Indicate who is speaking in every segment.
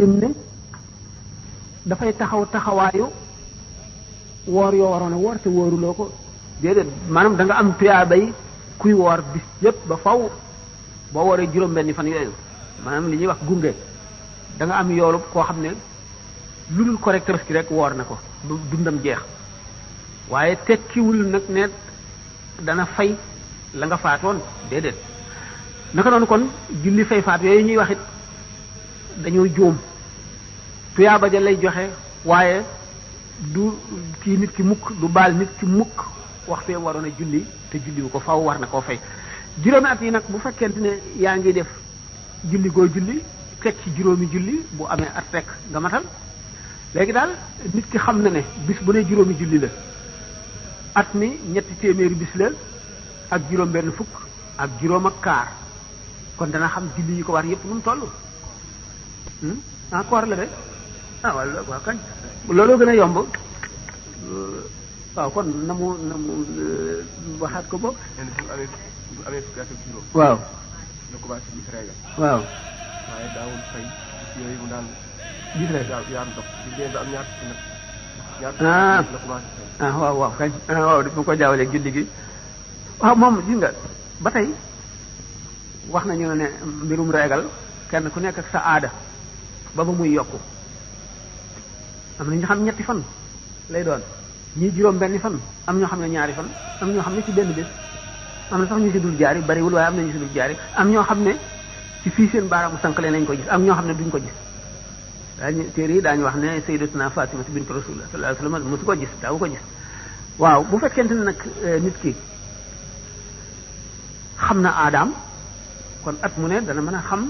Speaker 1: ne dafay taxaw taxawaayu woor yoo waroon a woor te wóoruloo ko déedéet maanaam da nga am tuyaabay kuy woor bis yëpp ba faw boo wooree juróom-benni fan yooyu maanaam li ñuy wax gunge da nga am yoolu koo xam ne lu dul correct ki rek woor na ko dundam jeex waaye tekkiwul nag ne dana fay la nga faatoon déedéet naka noonu kon julli fay faat yooyu ñuy wax it dañoo juum tuyaaba ja lay joxe waaye du kii nit ki mukk du baal nit ki mukk waxtu yam waroon a julli te julliwu ko faw war na koo fay juróomi at yi nag bu fekkente ne yaa ngi def julli goo julli teg ci juróomi julli bu amee at rek nga matal léegi daal nit ki xam na ne bis bu ne juróomi julli la at mi ñetti téeméeri bis la ak juróom benn fukk ak juróom ak kaar kon dana xam julli yi ko war yépp nu mu toll koor la de waaw kañ looloo gën a yomb waaw kon na mu waxaat ko boog
Speaker 2: bu amee fukki at ak juróom
Speaker 1: waaw
Speaker 2: la commencé gis régal
Speaker 1: waaw
Speaker 2: waaye daawul fay yooyu mu daan
Speaker 1: gis régal
Speaker 2: yaam dox di dee ba am ñaar fukki nag la commencé fay
Speaker 1: waaw waaw kañ waaw daf ma ko jaawaleeg julli gi waaw moom gis nga ba tey wax nañu ne mbirum régal kenn ku nekk ak sa aada ba muy yokku am na ñu xam ñetti fan lay doon ñii juróom benni fan am ñoo xam ne ñaari fan am ñoo xam ne ci benn bés am na sax ñu si dul jaari bariwul waaye am na ñu si dul jaari am ñoo xam ne ci fii seen baaraamu sànqale nañ ko gis am ñoo xam ne duñ ko gis daañu téere yi daañu wax ne sayyidatuna Fatima bint Rasulullah sallallahu alayhi wasallam mosu ko gis daawu ko gis waaw bu fekkente ne nag nit ki xam na aadaam kon at mu ne dana mën a xam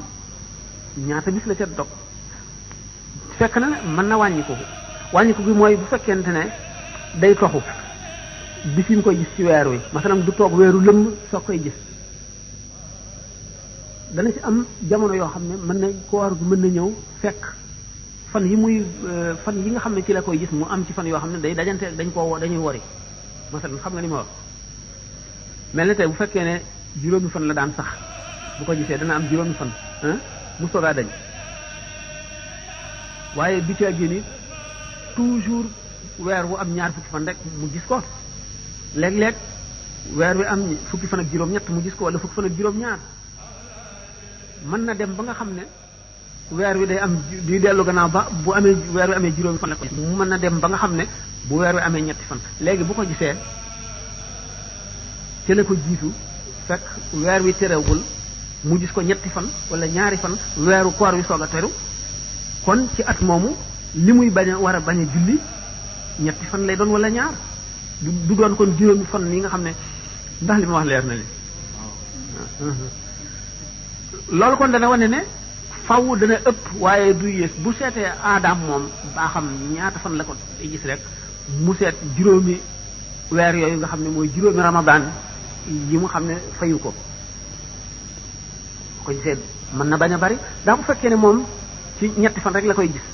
Speaker 1: ñaata bis la ca dog fekk na mën na wàññiku gi mooy bu fekkente ne day toxu bis yi mu koy gis ci weer wi masalan du toog weeru lëmm soo koy gis dana ci am jamono yoo xam ne mën na koor gi mën na ñëw fekk fan yi nga xam ne ci la koy gis mu am ci fan yoo xam ne day dajante dañuy wori masalan xam nga ni ma wax mel na tey bu fekkee ne juróomi fan la daan sax bu ko gisee dana am juróomi fan mu soogaa dañ waaye du ci génn toujours weer wu am ñaar fukki fan rek mu gis ko léeg-léeg weer wi am fukki fan ak juróom-ñett mu gis ko wala fukki fan ak juróom-ñaar mën na dem ba nga xam ne weer wi day am di dellu gannaaw ba bu amee weer wi amee juróomi fan la ko mu mën na dem ba nga xam ne bu weer wi amee ñetti fan léegi bu ko gisee ci la ko jiitu fekk weer wi terewul mu gis ko ñetti fan wala ñaari fan weeru koor wi soog a teru kon ci at moomu li muy war a bañ a julli ñetti fan lay doon wala ñaar du doon kon juróomi fan yi nga xam ne ndax li ma wax leer na li loolu kon dana wane ne faw dana ëpp waaye du yées bu seetee aadaam moom baa xam ñaata fan la ko gis rek mu seet juróomi weer yooyu nga xam ne mooy juróomi ramadan yi mu xam ne fayu ko ko gisee mën na bañ a bari daa bu fekkee ne moom ci ñetti fan rek la koy gis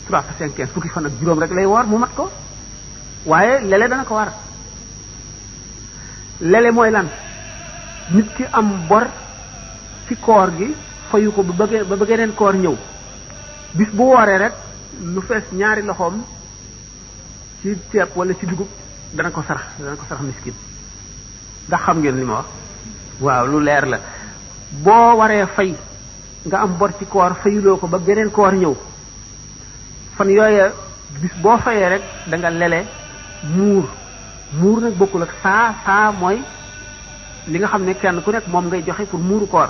Speaker 1: 3 5 15 fukki fan ak juróom rek lay woor mu mat ko waaye lele dana ko war lele mooy lan nit ki am bor ci koor gi fayu ko ba bëggeeneen koor ñëw bis bu wooree rek lu fees ñaari loxoom ci ceeb wala ci dugub dana ko sarax miskin ndax xam ngeen li ma wax waaw lu leer la boo waree fay nga am bor ci koor fayuloo ko ba geneen koor ñëw fan yooya bis boo fayee rek da nga lele muur nag bokkul ak saa mooy li nga xam ne kenn ku nekk moom ngay joxe pour muuru koor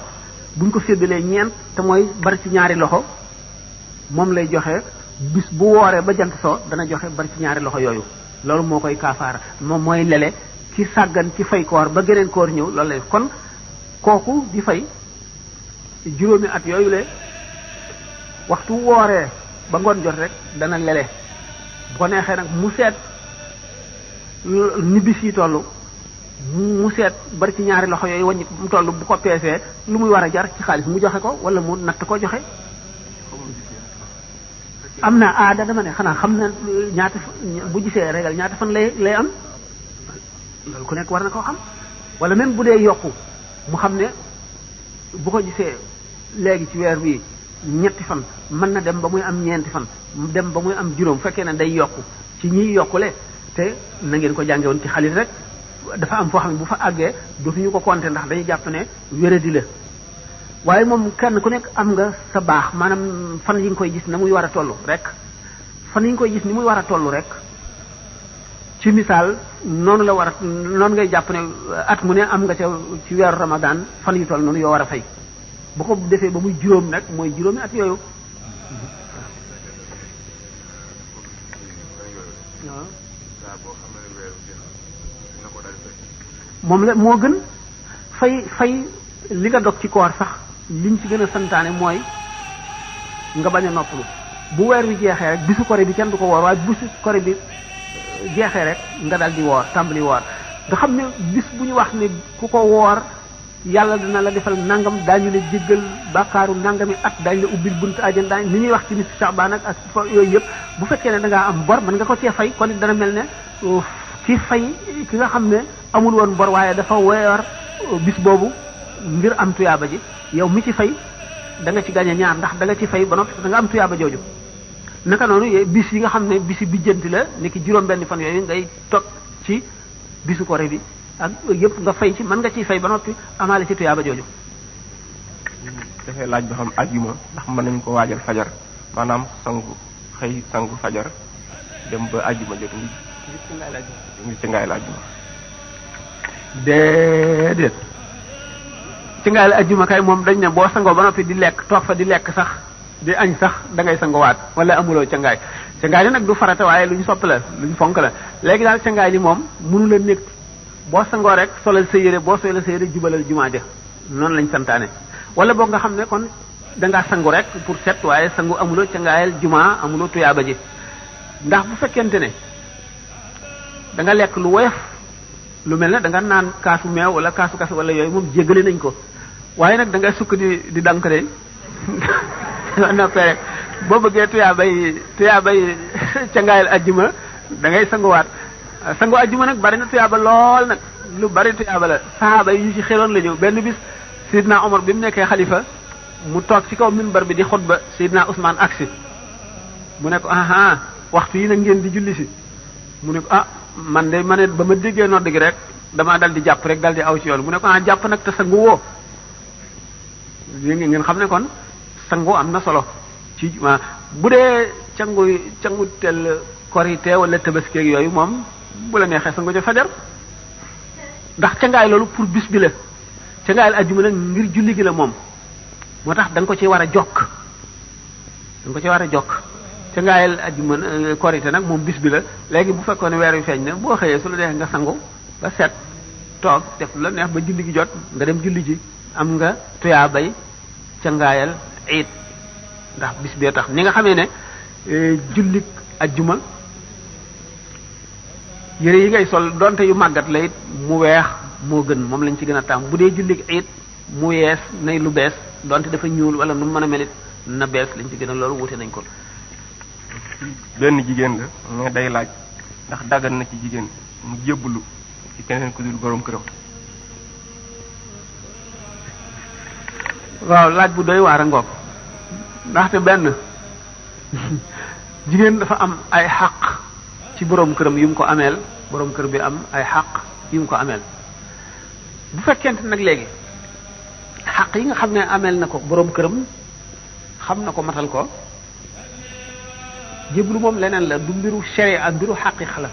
Speaker 1: buñ ko séddalee ñeent te mooy bari ci ñaari loxo moom lay joxe bis bu wooree ba jant soo dana joxe bari ci ñaari loxo yooyu loolu moo koy kaafaara moom mooy lele ci sàggan ci fay koor ba geneen koor ñëw loolu lay kon kooku di fay juróomi at yooyu le waxtu wooree ba ngoon jot rek dana lele bu ko neexee nag mu seet ni bis yi toll mu seet bari ci ñaari loxo yooyu wàññi mu toll bu ko peesee lu muy war a jar ci xaalis mu joxe ko wala mu natt ko joxe am na aada dama ne xanaa xam na ñaata bu gisee régal ñaata fan lay am loolu ku nekk war na koo xam wala même bu dee yokku mu xam ne bu ko gisee léegi ci weer bii ñetti fan mën na dem ba muy am ñeenti fan dem ba muy am juróom fekkee ne day yokku ci ñiy yokkule te na ngeen ko jànge woon ci xaalis rek dafa am foo xam ne bu fa àggee dootuñu ko compter ndax dañuy jàpp ne wéradi la waaye moom kenn ku nekk am nga sa baax maanaam fan yi nga koy gis na muy war a toll rek fan yi nga koy gis ni muy war a toll rek ci misaal noonu la war a noonu ngay jàpp ne at mu ne am nga ca ci weeru Ramadan fan yu toll noonu yoo war a fay bu ko defee ba muy juróom nag mooy juróomi at yooyu moom la moo gën fay li nga dog ci koor sax liñ ci gën a santaane mooy nga bañ a noppalu bu weer wi jeexee rek bisu kore bi kenn du ko woor waaye bisu kore bi jeexee rek nga dal di woor tàmbali woor nga xam ne bis bu ñu wax ne ku ko woor yàlla dina la defal nangam daañu la jéggal bàkkaaru nangami at daañu la ubbil buntu àjjana daañu ni ñuy wax ci nisfu Sha'ban ak yooyu yëpp bu fekkee ne da ngaa am bor mën nga ko cee fay kon it dana mel ne ki fay ki nga xam ne amul woon bor waaye dafa woor bis boobu ngir am tuyaaba ji yow mi ci fay da nga ci gañe ñaar ndax da nga ci fay ba noppi da nga am tuyaaba jooju naka noonu bis yi nga xam ne bisi bijjanti la ni ki juróom-benn fan yooyu ngay toog ci bisu kore bi ak yëpp nga fay ci mën nga ciy fay ba noppi amaale ci tuyaaba jooju.
Speaker 2: dafay laaj ba xam ajjuma ndax mën nañu ko waajal fajar maanaam sangu fajar dem ba ajjuma jot ngi ci ngaay la ajjuma.
Speaker 1: déedéet ci ngaay la ajjuma kay moom dañ ne boo sangoo ba noppi di lekk toog fa di lekk sax di añ sax da ngay sangowaat wala amuloo ca ngaay li nag du farata waaye lu ñu sopp la lu ñu fonk la léegi daal ca ngaay li moom mënu la nekk boo sangoo rek solal sa yére boo solal sa yére jubalal jumaa ja noonu lañ santaane wala boog nga xam ne kon dangaa sangu rek pour set waaye sangu amuloo ca ngaayal jumaa amuloo tuyaaba ji ndax bu fekkente ne da nga lekk lu woyof lu mel ne da nga naan kaasu meew wala kaasu kafe wala yooyu moom jéggale nañ ko waaye nag da ngay sukk di dank de noppee rek boo bëggee tuyaabay ca ngaayal ajjuma da ngay sanguwaat sangu ajjuma nag bari na tuyaaba lool nag lu bari tuyaaba la sahaaba yi ñu ci xeloon la ñëw benn bis Seydina Omar bi mu nekkee xalifa mu toog ci kaw minbar bi di xutba Seydina Ousmane aksi mu ne ko waxtu yi nag ngeen di julli si mu ne ko man de ma ne ba ma déggee nodd gi rek damaa dal di jàpp rek dal di aw ci yoon mu ne ko jàpp nag te sangu woo ngeen xam ne kon sangu am na solo ci bu dee cangu tel korité wala tabaski yooyu moom bu la neexee sangu ca fajar ndax cangaay loolu pour bis bi la cangaayal ajjuma nag ngir julli gi la moom moo tax da nga ko ci war a jokk cangaayal ajjuma korité nag moom bis bi la léegi bu fekkoon ne weer wi feeñ na boo xëyee su la neex nga sangu ba set toog def lu la neex ba julli gi jot nga dem julli ji am nga tuyaa bay cangaayal iid ndax bis bee tax ni nga xamee ne jullik ajjuma yére yi ngay sol donte yu màggat la it mu weex moo gën moom lañ ci gën a taam bu dee jullik iid mu yees nay lu bees donte dafa ñuul wala nu mën a melit na bees lañ ci gën a loolu wute nañ ko.
Speaker 2: benn jigéen la mais day laaj ndax daggan na ci jigéen mu jébbalu ci keneen ku dul borom këram.
Speaker 1: waaw laaj bu doy waar a ngoog ndaxte benn jigéen dafa am ay xaq ci borom këram yu mu ko ameel borom kër bi am ay xaq yu mu ko ameel bu fekkente nag léegi xaq yi nga xam ne ameel na ko borom këram xam na ko matal ko jébbalu moom leneen la du mbiru sharia mbiru xaqiqa la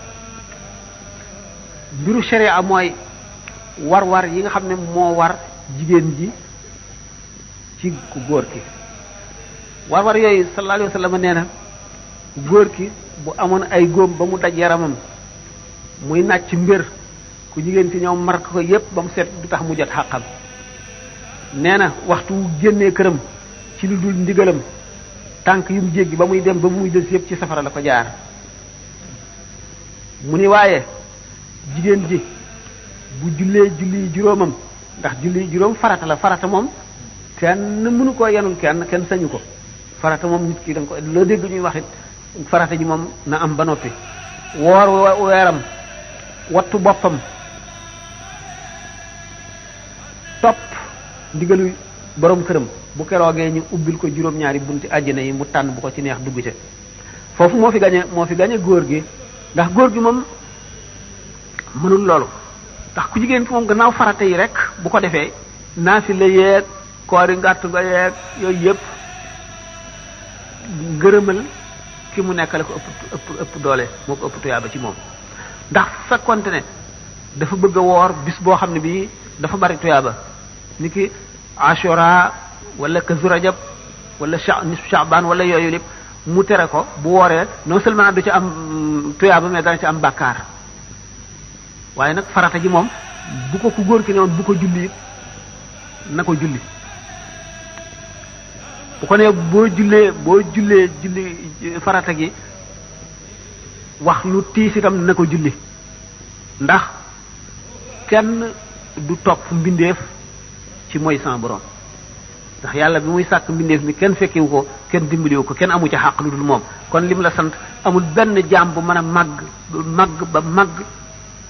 Speaker 1: mbiru sharia mooy war-war yi nga xam ne moo war jigéen ji ci ku góor ki war-war yooyu sallallahu alayhi wa sallam nee na ku góor ki bu amoon ay góom ba mu daj yaramam muy nàcc mbir ku jigéen ki ñëw mar ko yépp ba mu set du tax mu jot xàqam nee na waxtu wu génnee këram ci lu dul ndigalam tànk yu mu jéggi ba muy dem ba muy des yépp ci safara la ko jaar mu ni waaye jigéen ji bu jullee julli juróomam ndax julli juróom farata la farata moom kenn mënu koo yanul kenn sañu ko farata moom nit ki da nga ko loo dégg ñuy wax it farata ji moom na am ba noppi woor weeram wattu boppam topp ndigalu borom këram bu keroogee ñu ubbil ko juróom-ñaari bunti àjjana yi mu tànn bu ko ci neex dugg ci foofu moo fi gañe góor gi ndax góor gi moom mënul loolu ndax ku jigéen ki moom gannaaw farata yi rek bu ko defee naafila yeeg koori ngàtt ga yeeg yooyu yëpp ngërëmal ki mu nekkale ko ëpp doole moo ko ëpp tuyaaba ci moom ndax fekkonte ne dafa bëgg a woor bis boo xam ne bii dafa bari tuyaaba ni ki ashura wala kazu rajab wala nisfu sha'ban wala yooyu lépp mu tere ko bu wooree non seulement du ci am tuyaaba mais dana ci am bàkkaar waaye nag farata ji moom bu ko ku góor ki ne woon bu ko julli it na ko julli bu ko ne boo jullee julli farata gi wax lu tiis itam na ko julli ndax kenn du topp mbindeef ci mooy sans borom ndax yàlla bi muy sàkk mbindeef mi kenn fekkewu ko kenn dimbaliwu ko kenn amu ci xàq lu dul moom kon lim la sant amul benn jaam bu mën a màgg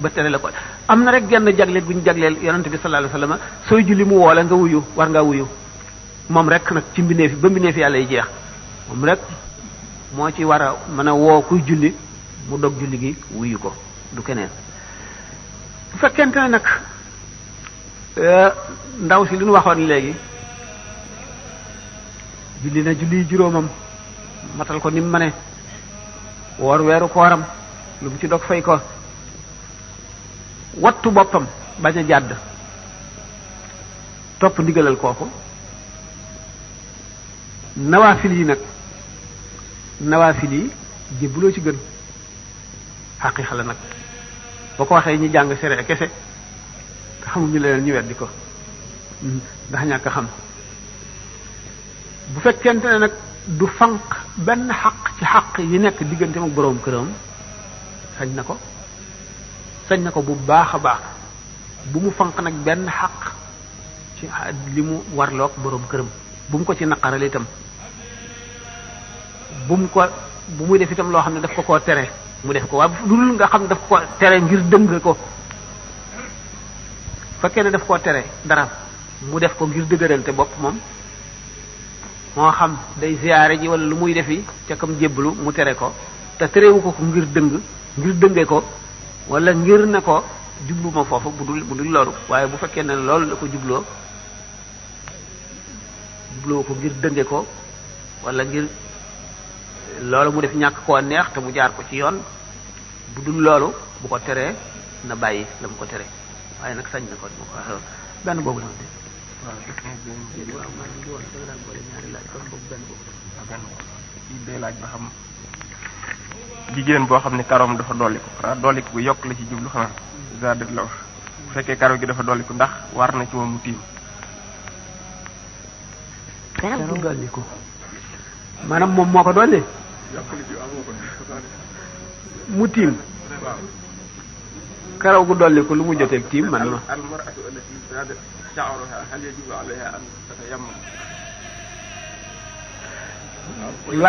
Speaker 1: ba tere la ko am na rek genn jagleel bu ñu jagleel yonente bi sallallahu alayhi wasallam sooy julli mu woole nga wuyu war ngaa wuyu moom rek nag ci mbindeef yi ba mbindeef yàlla yi jeex moom rek moo ci war a mën a woo kuy julli mu dog julli gi wuyu ko du keneen bu fekkente ne nag ndaw si li ñu waxoon léegi julli na julli juróomam matal ko ni mu mëne woor weeru kooram lu mu ci dog fay ko wattu boppam bañ a jàdd topp ndigalal kooku nawaafil yi jébbuloo ci gën xaqiiqa la nag boo ko waxee ñi jàng sere kese te xamuñu leneen ñu weddi ko ndax ñàkk xam bu fekkente ne nag du fanq benn xaq ci xaq yi nekk diggante ak boroom këram sañ na ko bu baax a baax bu mu fanq nag benn xaq ci li mu warloog boroom këram bu mu ko ci naqaral itam bu muy def itam loo xam ne daf ko koo tere mu def ko waaye lu dul nga xam ne daf ko tere ngir dëng ko fekkee ne daf koo tere dara mu def ko ngir dëgërante bopp moom moo xam day ziyaare ji wala lu muy defi ca kam jébbalu mu tere ko te terewu ko ngir dënge ko wala ngir ne ko jublu ma foofu bu dul loolu waaye bu fekkee ne loolu la ko jubloo ko ngir dënge ko wala ngir loolu mu def ñàkk koo neex te mu jaar ko ci yoon bu dul loolu bu ko teree na bàyyi la mu ko tere waaye nag sañ na ko mu ko benn boobu la
Speaker 2: day laaj ba xam jigéen boo xam ne karoom dafa dolliku xanaa dolliku bu yokk la ci jublu xanaa zadet la wax bu fekkee karaw gi dafa dolliku ndax war na ci moom mu tiim
Speaker 1: karaw du dolliku maanaam moom moo ko dolli mu tiim karaw gu dolliku lu mu joteeg tiim man ma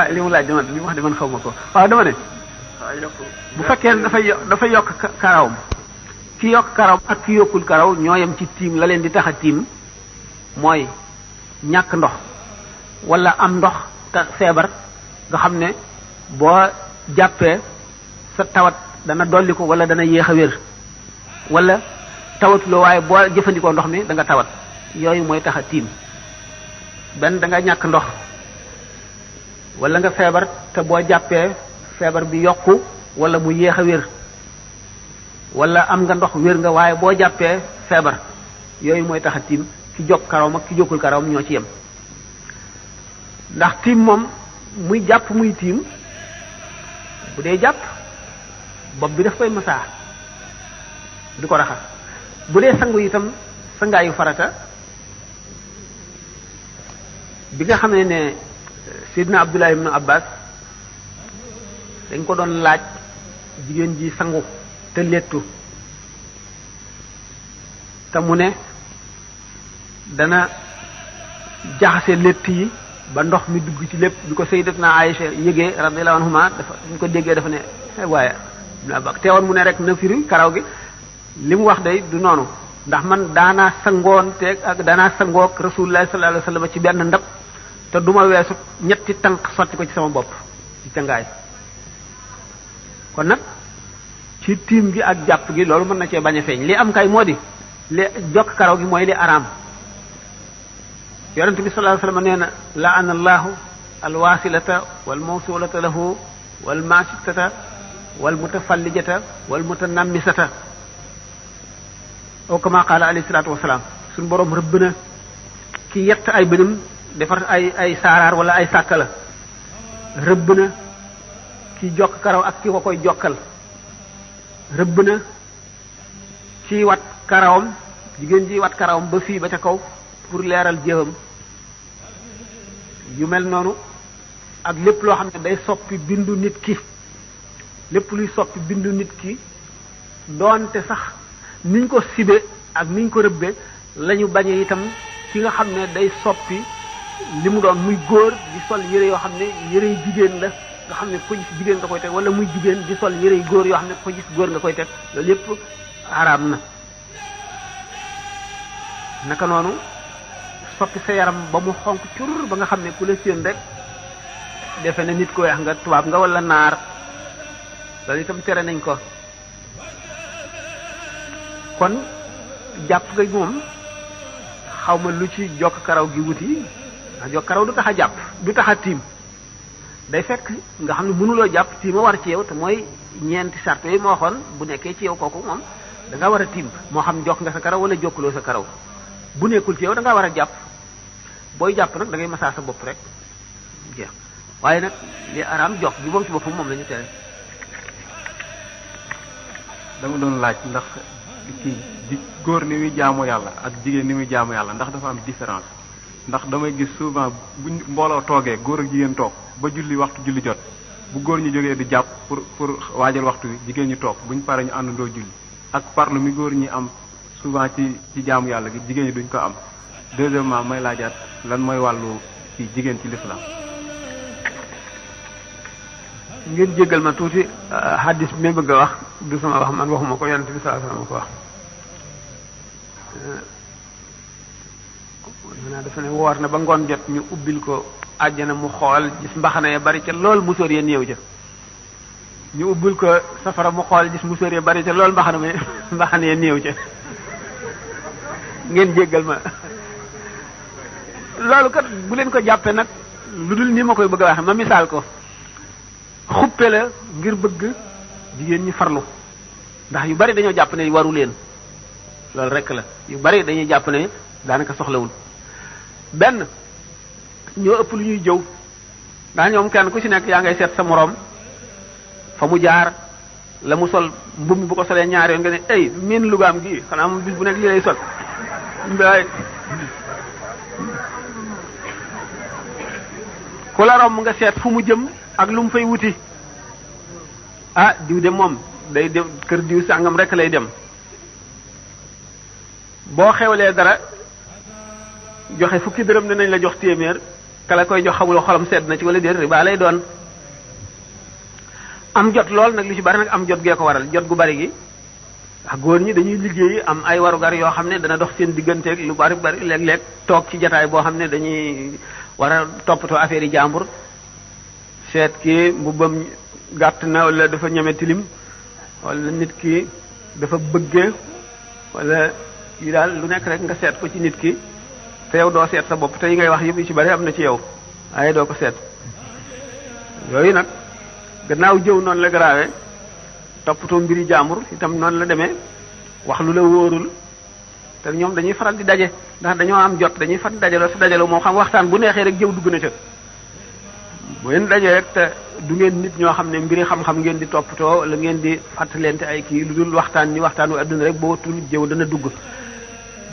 Speaker 1: li mu laaj dama li mu wax de man xaw ma ko waaw dama ne bu fekkee ne dafa yokk karawam ki yokk karaw ak ki yokkul karaw ñoo yem ci tiim la leen di tax a tiim mooy ñàkk ndox wala am ndox te feebar nga xam ne boo jàppee sa tawat dana dolli ko wala dana yéex a wér wala tawatuloo waaye boo jëfandikoo ndox mi da nga tawat yooyu mooy tax a tiim benn da nga ñàkk ndox wala nga feebar te boo jàppee feebar bi yokku wala mu yéex a wér wala am nga ndox wér nga waaye boo jàppee feebar yooyu mooy tax a tiim ki jokk karawam ak ki jokkul karawam ñoo ci yem ndax tiim moom muy jàpp muy tiim bu dee jàpp bopp bi daf koy masaa di ko raxas bu dee sangu itam sangaayu farata bi nga xam ne Seydina Abdullah ibn Abbas dañ ko doon laaj jigéen ji sangu te lettu te mu ne dana jaxase lett yi ba ndox mi dugg ci lépp bi ko Sayyidatuna Aïcha yëgee radiyallahu anhuma dafa ñu ko déggee dafa ne waaye ibn Abbas teewoon mu ne rek na firi karaw gi li mu wax day du noonu ndax man daanaa sangoonteeg ak daanaa sangoog rasulullah sallallahu alayhi wasallam ci benn ndab te duma weesu ñetti tànk sotti ko ci sama bopp ci cangaay kon nag ci tiim gi ak jàpp gi loolu mën na cee bañ a feeñ li am kay moo di li jokk karaw gi mooy li araam yonente bi sallallahu alayhi wasallam nee na la'ana allahu alwasilata wal mawsulata lahu wal masitata wal mutafallijata wal mutanammisata aw kama qala alayhi salatu wassalam suñu borom rëbb na ki yett ay bënam defar ay saaraar wala ay sàkkala rëbb na ki jokk karaw ak ki ko koy jokkal rëbb na ci wat karawam jigéen ji wat karawam ba fii ba ca kaw pour leeral jéewam yu mel noonu ak lépp loo xam ne day soppi bindu nit ki lépp luy soppi bindu nit ki doonte sax niñ ko sibe ak niñ ko rëbbe lañu bañe itam ki nga xam ne day soppi li mu doon muy góor di sol yére yoo xam ne yére yu jigéen la nga xam ne ko gis jigéen nga koy teg wala muy jigéen di sol yére yu góor yoo xam ne ko gis góor nga koy teg loolu yépp araam na naka noonu soppi sa yaram ba mu xonk cur ba nga xam ne ku la séen rek defe ne nit ku weex nga tubaab nga wala naar loolu itam tere nañ ko kon jàpp nga moom xaw ma lu ci jokk karaw gi wuti ndax jokk karaw du tax a jàpp du tax a tiim day fekk nga xam ne mënuloo jàpp tiima war ci yow te mooy ñeenti sart yooyu moo waxoon bu nekkee ci yow kooku moom da nga war a tiim moo xam jokk nga sa karaw wala jokkuloo sa karaw bu nekkul ci yow da nga war a jàpp booy jàpp nag da ngay masaa sa bopp rek jeex waaye nag li araam jokk gi moom ci boppam moom la ñu tere.
Speaker 3: dama doon laaj ndax kii di góor ni muy jaamu yàlla ak jigéen ni muy jaamu yàlla ndax dafa am différence ndax damay gis souvent bu mbooloo toogee góor ak jigéen toog ba julli waxtu julli jot bu góor ñi jógee di jàpp pour waajal waxtu wi jigéen ñi toog buñ pare ñu àndandoo julli ak parlu mi góor ñi am souvent ci jaamu yàlla gi jigéen ñi duñ ko am. deuxièmement may laajaat lan mooy wàllu ci jigéen ci l'islam.
Speaker 1: ngeen jéggal ma tuuti hadis bi may bëgg a wax du sama wax man waxuma ko yonent bi sallallahu alayhi wasallam ko wax maanaam dafa ne woor na ba ngoon jot ñu ubbil ko àjjana mu xool gis mbaxana ya bari ca lool musóor ya néew ca ñu ubbil ko safara mu xool gis musóor ya bari ca lool mbaxana ya néew ca ngeen jéggal ma loolu kat bu leen ko jàppee nag lu dul ni ma koy bëgg a waxe ma misaal ko xuppe la ngir bëgg jigéen ñi farlu ndax yu bari dañoo jàpp ne waru leen loolu rek la yu bari dañuy jàpp ne daanaka soxlawul benn ñoo ëpp lu ñuy jëw ndax ñoom kenn ku ci nekk yaa ngay seet sa moroom fa mu jaar la mu sol mbubb mi bu ko solee ñaari yoon nga ne ay miin lugaam gi xanaa moom bis bu nekk lii lay sol ku la romb nga seet fu mu jëm ak lu mu fay wuti ah diw de moom day dem kër diw sàngam rek lay dem boo xewlee dara joxe fukki dërëm ne nañ la jox téeméer kala koy jox xamul xolam sedd na ci wala déet riba lay doon am jot lool nag li ci bari nag am jot gee ko waral jot gu bari gi ndax góor ñi dañuy liggéey am ay warugar yoo xam ne dana dox seen digganteeg lu bari léeg-léeg toog ci jataay boo xam ne dañuy war a toppatoo affaire yi jàmbur seet ki mbubbam gàtt na wala dafa ñeme tilim wala nit ki dafa bëggee wala yi daal lu nekk rek nga seet ko ci nit ki te yow doo seet sa bopp te yi ngay wax yëpp yu ci bari am na ci yow waaye doo ko seet yooyu nag gannaaw jëw noonu la garaawee toppatoo mbiri jàmbur itam noonu la demee wax lu la wóorul te ñoom dañuy faral di daje ndax dañoo am jot dañuy faral di dajaloo si dajaloo moo xam waxtaan bu neexee rek jëw dugg na ca bu ngeen dajee rek te du ngeen nit ñoo xam ne mbiri xam-xam ngeen di toppatoo la ngeen di fàttalente ay kii lu dul waxtaan ni waxtaanu adduna rek boo tul jëw dana dugg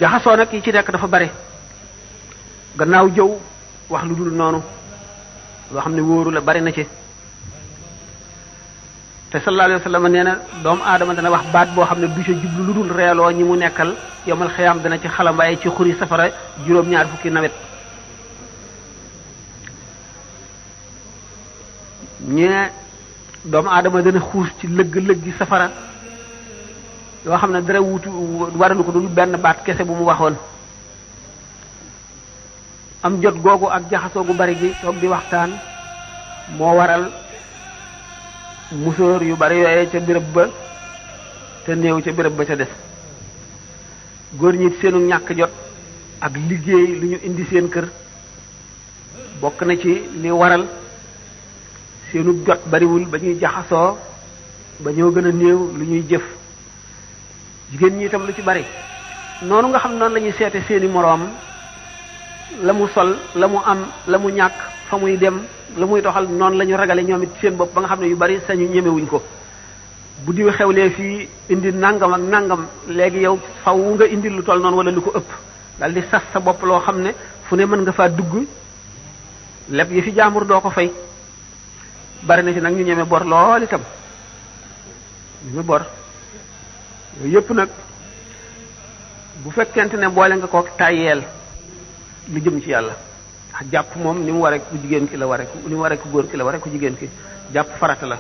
Speaker 1: jaxasoo nag yi ci nekk dafa bari gannaaw jëw wax lu dul noonu loo xam ne wóoru la bari na ci te sallallahu alayhi wa sallam nee na doomu aadama dana wax baat boo xam ne du ca jublu lu dul reeloo ñi mu nekkal yomal xiyaam dana ci xalambaay ci xuri safara juróom-ñaar fukki nawet ñee doomu aadama dana xuus ci lëgg-lëggi safara yoo xam ne dara wutu waralu ko dul benn baat kese bu mu waxoon am jot googu ak jaxasoo gu bari gi toog di waxtaan moo waral musóor yu bari yooyee ca béréb ba te néew ca béréb ba ca des góor ñi seenu ñàkk jot ak liggéey lu ñu indi seen kër bokk na ci li waral seenu jot bariwul ba ñuy jaxasoo ba ñoo gën a néew lu ñuy jëf jigéen ñi itam lu ci bari noonu nga xam noonu la ñuy seete seeni moroom la mu sol la mu am la mu ñàkk fa muy dem la muy doxal noonu la ñu ragale ñoom it seen bopp ba nga xam ne yu bari sañu ñemewuñ ko bu diw xewlee fii indi nangam ak nangam léegi yow faw nga indi lu toll noonu wala lu ko ëpp dal di sas sa bopp loo xam ne fu ne mën nga faa dugg lépp yi fi jaamur doo ko fay bari na ci nag ñu ñeme bor lool itam ñeme bor yooyu yëpp nag bu fekkente ne boole nga ko tàyyeel lu jëm ci yàlla ndax jàpp moom ni mu waree ku jigéen ki la waree ni mu waree ku góor ki la waree ku jigéen ki jàpp farata la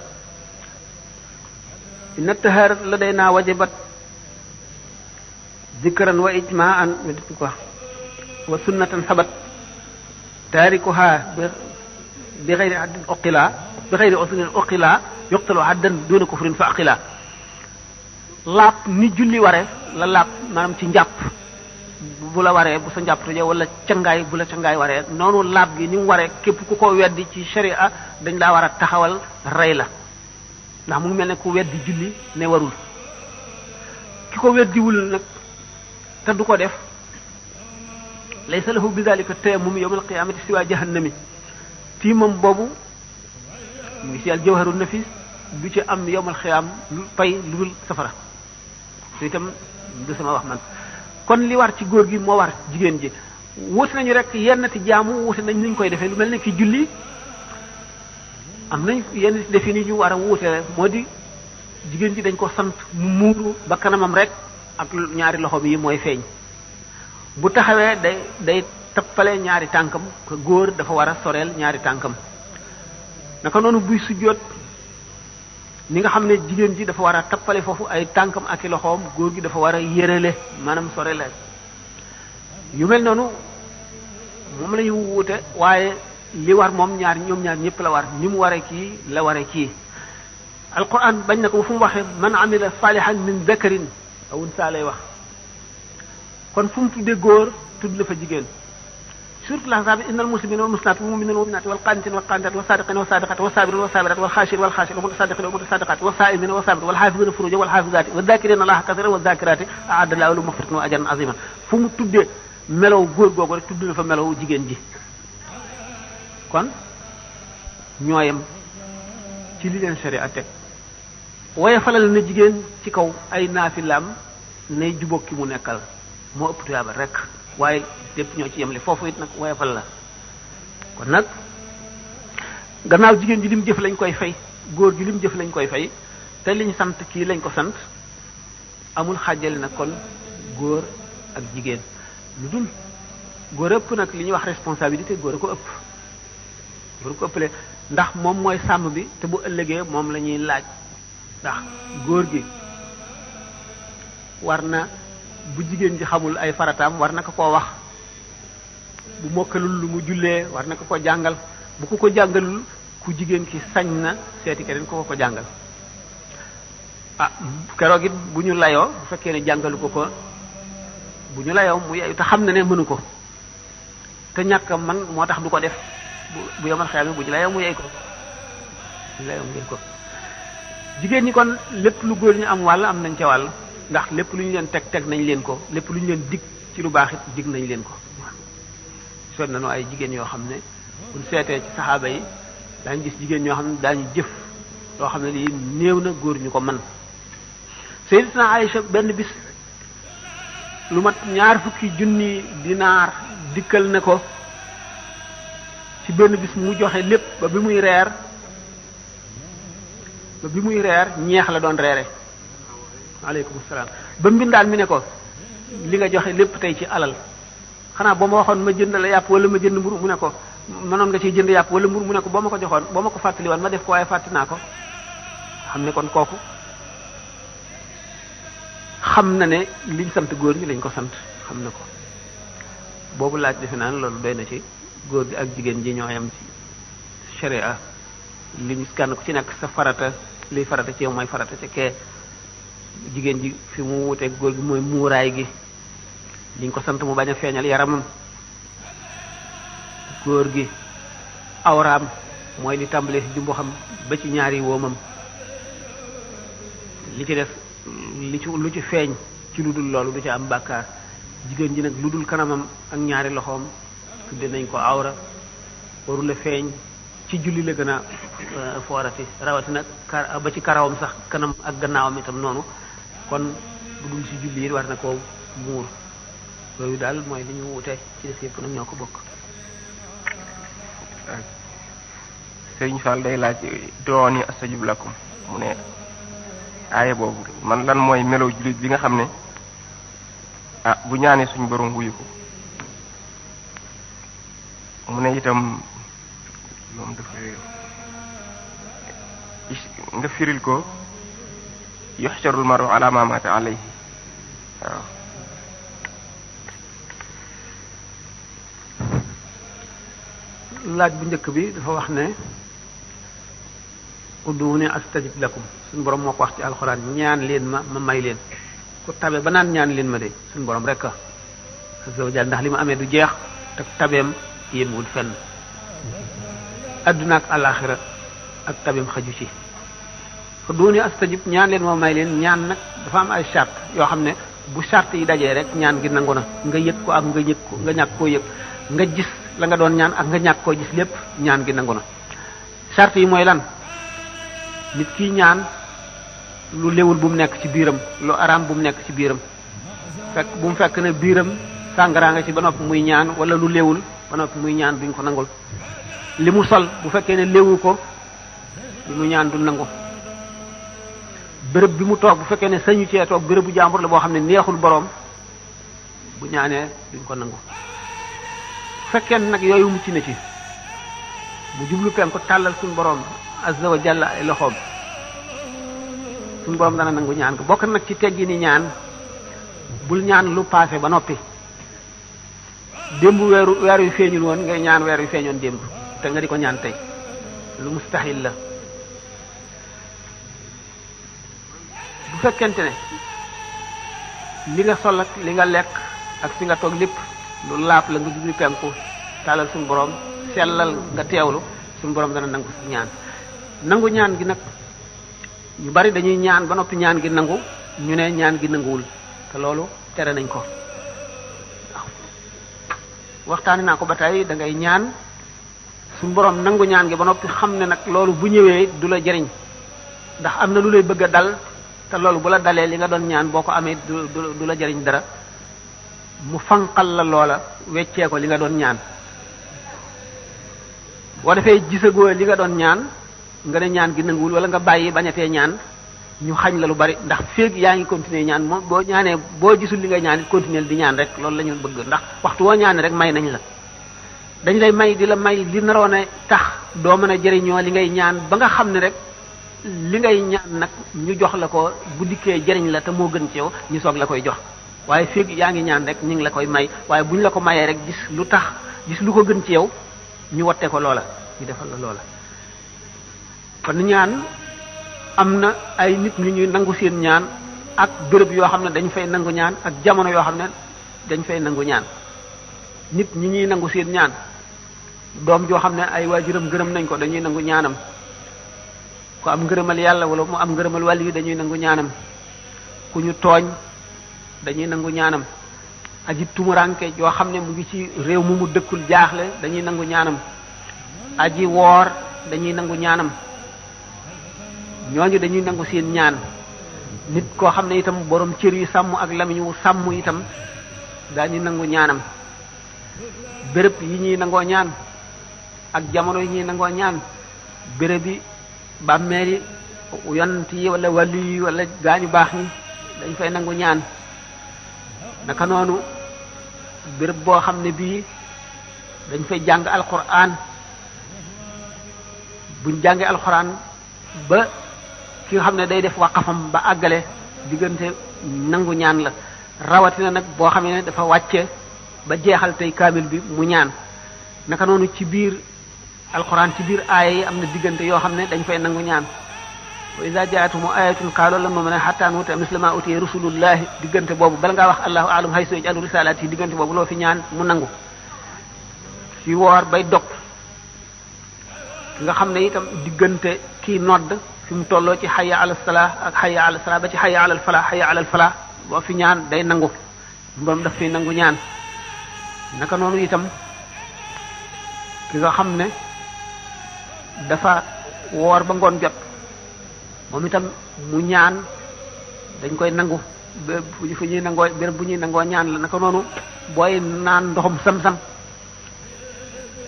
Speaker 1: inna taharat la day naa wajibat zikran wa ijmaan ko wa sunnatan sabat taarikuha bi xayri haddin uqila bi xayri usulin uqila yuqtalu haddan duna kufrin fa aqila laab ni julli ware la laab maanaam ci njàpp bu la waree bu sa njàpp tojee wala cangaay bu la cangaay waree noonu laab gi ni mu waree képp ku ko weddi ci sharia dañ laa war a taxawal rey la ndax mu ngi mel ne ku weddi julli ne warul ki ko weddiwul nag te du ko def laysa lahu bi zalika tayammum yawm al-qiyamati siwa jahannami tiimam boobu muy si al jawharun nafis du ci am yawm al-qiyam lu pay lu dul safara su itam du sama wax man kon li war ci góor gi moo war jigéen ji wuute nañu rek yenn ti jaamu wuute nañ nuñ koy defee lu mel ne ki julli am nañ yenn ti defi ni ñu war a wuute moo di jigéen ji dañ ko sant mu muuru ba kanamam rek ak ñaari loxoom yi mooy feeñ bu taxawee day tappale ñaari tànkam ko góor dafa war a soreel ñaari tànkam naka noonu buy sujjóot ni nga xam ne jigéen ji dafa war a tappale foofu ay tànkam ak i loxoom góor gi dafa war a yërale maanaam sorele yu mel noonu moom la ñu wuute waaye li war moom ñoom ñaar ñëpp la war ni mu waree kii la waree kii alquran bañ na ko fu mu waxee man amila salihan min dakarin aw unsa lay wax kon fu mu tuddee góor tudd la fa jigéen surtout l'ahzab innal muslimina wal muslimat wal mu'minina wal mu'minat wal qanitina wal qanitat was sadiqina was sadiqat was sabirina was sabirat wal khashirina wal khashirat wal mutasaddiqina wal mutasaddaqat was sa'imina was sabirat wal hafizina furujahum wal hafizati wal dhakirina allaha kathiran wal dhakirati a'adda lahu maghfiratan wa ajran azima fu mu tuddee melow góor googu rek tudd na fa melow jigéen ji kon ñooyam ci li leen sharia teg waaye falal na jigéen ci kaw ay naafilaam nay jubóog ki mu nekkal moo ëpp tuyaaba rek waaye lépp ñoo ci yemle foofu it nag waaye fal la kon nag gannaaw jigéen ji lim jëf lañ koy fay góor gi lim jëf lañ koy fay te liñ sant kii lañ ko sant amul xàjjale nag kon góor ak jigéen lu dul góor ëpp nag li ñuy wax responsabilité góor a ko ëpp góor a ko ëppale ndax moom mooy sàmm bi te bu ëllëgee moom la ñuy laaj ndax góor gi war na bu jigéen ji xamul ay farataam war na ko koo wax bu mokkalul lu mu jullee war na ko jàngal bu ko jàngalul ku jigéen ki sañ na seeti keneen ko jàngal ah keroog it bu ñu layoo bu fekkee ne jàngalu ko bu ñu layoo mu yeyu te xam na ne mënu ko te ñàkk man moo tax du ko def bu yomal xeyam bu ñu layoo mu yey ko ñu layoo mu yey ko jigéen ñi kon lépp lu góor ñu am wàll am nañ ca wàll ndax lépp lu ñu leen teg nañ leen ko lépp lu ñu leen dig ci lu baax it dig nañ leen ko seet nañu ay jigéen yoo xam ne buñ seetee ci saxaaba yi daañu gis jigéen ñoo xam ne daañu jëf loo xam ne lii néew na góor ñu ko mën Sayyidatuna Aïcha benn bis lu mat 20 junni dinaar dikkal na ko ci benn bis mu joxe lépp ba bi muy reer ñeex la doon reere aleykum salaam ba mbindaan mi ne ko li nga joxe lépp tey ci alal xanaa boo ma waxoon ma jënd la yàpp wala ma jënd mburu mu ne ko mënoon nga ciy jënd yàpp wala mburu mu ne ko boo ma ko joxoon boo ma ko fàttali woon ma def ko waaye fàtti naa ko xam ne kon kooku xam na ne liñ sant góor ñi lañ ko sant xam na ko boobu laaj defe naa loolu doy na ci góor gi ak jigéen ji ñoo yam ci sharia li ñu kenn ku ci nekk sa farata liy farata ci yow mooy farata ci kee jigéen ji fi mu wuteeg góor gi mooy muuraay gi liñ ko sant mu bañ a feeñal yaramam góor gi awraam mooy li tàmbalee ci jumbo xam ba ci ñaari woomam li ci def lu ci feeñ ci lu dul loolu du ci am bàkkaar jigéen ji nag lu dul kanamam ak ñaari loxoom tudde nañ ko awra warul a feeñ ci julli la gën a foorati rawatina ba ci karawam sax kanam ak gannaawam itam noonu kon bu dul ci julli it war na koo muur loolu daal mooy li ñu wute ci def yëpp nag ñoo ko bokk.
Speaker 2: Sëriñ Fall day laaj dooni astajib lakum mu ne aaya boobu man lan mooy melow jullit bi nga xam ne bu ñaanee suñu borom wuyu ko mu ne itam moom dafa nga firil ko yuhsharul maru ala ma mata alayhi waaw
Speaker 1: laaj bu njëkk bi dafa wax ne ud'uuni astajib lakum suñu borom moo ko wax ci alxuraan ñaan leen ma may leen ku tabe ba naan ñaan leen ma de suñu borom rek azza wa jalla ndax li ma amee du jeex te tabeem yéemwul fenn adduna ak alaxira ak tabeem xaju ci ud'uuni astajib ñaan leen ma may leen ñaan nag dafa am ay charte yoo xam ne bu charte yi dajee rek ñaan gi nangu na nga yëg ko ak nga yëg ko nga ñàkk koo yëg nga gis la nga doon ñaan ak nga ñàkk koo gis lépp ñaan gi nangu na charte yi mooy lan nit ki ñaan lu léwul bu mu nekk ci biiram lu araam bu mu nekk ci biiram bu mu fekk ne biiram sàngara nga ci ba noppi muy ñaan wala lu léwul ba noppi muy ñaan duñ ko nangul li mu sol bu fekkee ne léwu ko li mu ñaan du nangu béréb bi mu toog bu fekkee ne sañu cee toog béréb bu jàmbur la boo xam ne neexul boroom bu ñaanee duñ ko nangu bu fekkee nag yooyu mucc na ci bu jublu penku tàllal suñu boroom azza wa jalla ay loxoom suñu boroom dana nangu ñaan ko bokk nag ci teggi ni ñaan bul ñaan lu paase ba noppi démb weer yu feeñul woon ngay ñaan weer yu feeñoon démb te nga di ko ñaan tey lu mustahil la bu fekkente ne li nga sol ak li nga lekk ak fi nga toog lépp lu laap la nga jublu penku tàllal suñu boroom sellal nga teewlu suñu boroom dana nangu ñaan nangu ñaan gi nag ñu bari dañuy ñaan ba noppi ñaan gi nangu ñu ne ñaan gi nanguwul te loolu tere nañ ko waxtaani naa ko ba tey da ngay ñaan suñu boroom nangu ñaan gi ba noppi xam ne nag loolu bu ñëwee du la jariñ ndax am na lu lay bëgg a dal te loolu bu la dalee li nga doon ñaan boo ko amee du la jariñ dara mu fanqal la loola weccee ko li nga doon ñaan boo defee gisagoo li nga doon ñaan nga ne ñaan gi nanguwul wala nga bàyyi bañatee ñaan ñu xañ la lu bari ndax féeg yaa ngi continuer ñaan moom boo ñaanee boo gisul li nga ñaan it continuer di ñaan rek loolu la ñu bëgg ndax waxtu woo ñaane rek may nañ la dañ lay may di la may li naroon a tax doo mën a jëriñoo li ngay ñaan ba nga xam ne rek li ngay ñaan nag ñu jox la ko bu dikkee jëriñ la te moo gën ci yow ñu soog la koy jox waaye féeg yaa ngi ñaan rek ñu ngi la koy may waaye bu ñu la ko mayee rek gis lu tax gis lu ko gën ci yow ñu watte ko loola ñu defal la loola kon ñaan am na ay nit ñu ñuy nangu seen ñaan ak béréb yoo xam ne dañ fay nangu ñaan ak jamono yoo xam ne dañ fay nangu ñaan nit ñi ñuy nangu seen ñaan doom joo xam ne ay waajuram gërëm nañ ko dañuy nangu ñaanam ku am ngërëmal yàlla wala mu am ngërëmal wàll yi dañuy nangu ñaanam ku ñu tooñ dañuy nangu ñaanam aji tumuranke yoo xam ne mu ngi ci réew mu dëkkul jaaxle dañuy nangu ñaanam aji woor dañuy nangu ñaanam ñooñu dañuy nangu seen ñaan nit koo xam ne itam borom cër yu sàmm ak lamiñ wu sàmm itam daañu nangu ñaanam béréb yi ñuy nangoo ñaan ak jamono yi ñuy nangoo ñaan béréb yi bàmmeel yi yonent yi wala wàllu yi wala gaañu baax ñi dañ fay nangu ñaan naka noonu béréb boo xam ne bii dañ fay jàng alquran buñ jàngee alquran ba ki nga xam ne day def waqafam ba àggale diggante nangu ñaan la rawatina nag boo xamee ne dafa wàcce ba jeexal tey kaamil bi mu ñaan naka noonu ci biir alquran ci biir aaya yi am na diggante yoo xam ne dañ fay nangu ñaan wa iza jaatuhum ayatun qaalu lan nu'mina hatta nu'ta misla ma utiya rusulullahi diggante boobu bala ngaa wax allahu a'lam haysu yaj'alu risalati diggante boobu loo fi ñaan mu nangu ci woor bay dog nga xam ne itam diggante kii nodd fi mu tolloo ci hayya ala salah ak hayya ala salah ba ci hayya ala falah hayya ala falah boo fi ñaan day nangu borom daf fi nangu ñaan naka noonu itam ki nga xam ne dafa woor ba ngoon jot moom itam mu ñaan dañ koy nangu fu ñuy nangoo béréb bu ñuy nangoo ñaan la naka noonu booy naan ndoxum sam-sam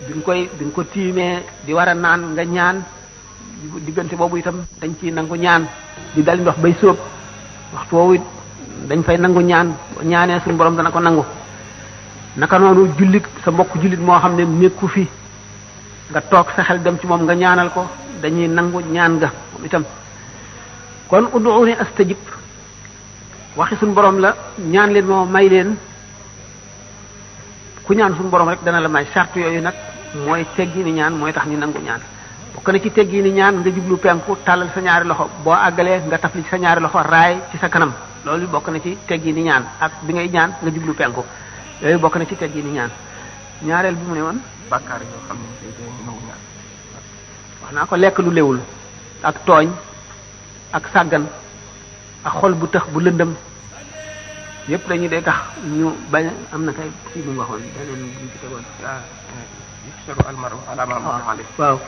Speaker 1: bi nga ko tiimee di war a naan nga ñaan diggante boobu itam dañ ciy nangu ñaan di dal ndox bay sóob waxtu woowu dañ fay nangu ñaan ñaanee suñu borom dana ko nangu naka noonu jullit sa mbokk jullit moo xam ne nekku fi nga toog sa xel dem ci moom nga ñaanal ko dañuy nangu ñaan ga moom itam kon ud'uuni astajib waxi suñu borom la ñaan leen moo may leen ku ñaan suñu borom rek dana la may charte yooyu nag mooy teggi ni ñaan mooy tax ñu nangu ñaan bokk na ci teggi ni ñaan nga jublu penku tàllal sa ñaari loxo boo àggalee nga tafli ci sa ñaari loxo raay ci sa kanam loolu bokk na ci teggi ni ñaan ak bi ngay ñaan nga jublu penku yooyu bokk na ci teggi ni ñaan ñaareel bi mu ne woon
Speaker 2: bàkkaar yoo xam ne day nangu ñaan
Speaker 1: wax naa ko lekk lu léwul ak tooñ ak sàggan ak xol bu tëx bu lëndëm yépp dañuy day tax ñu bañ am na kay fii mu waxoon beneen buñ ci tegoon
Speaker 2: yuhsharu al-mar'u ala ma mata alayhi
Speaker 1: waaw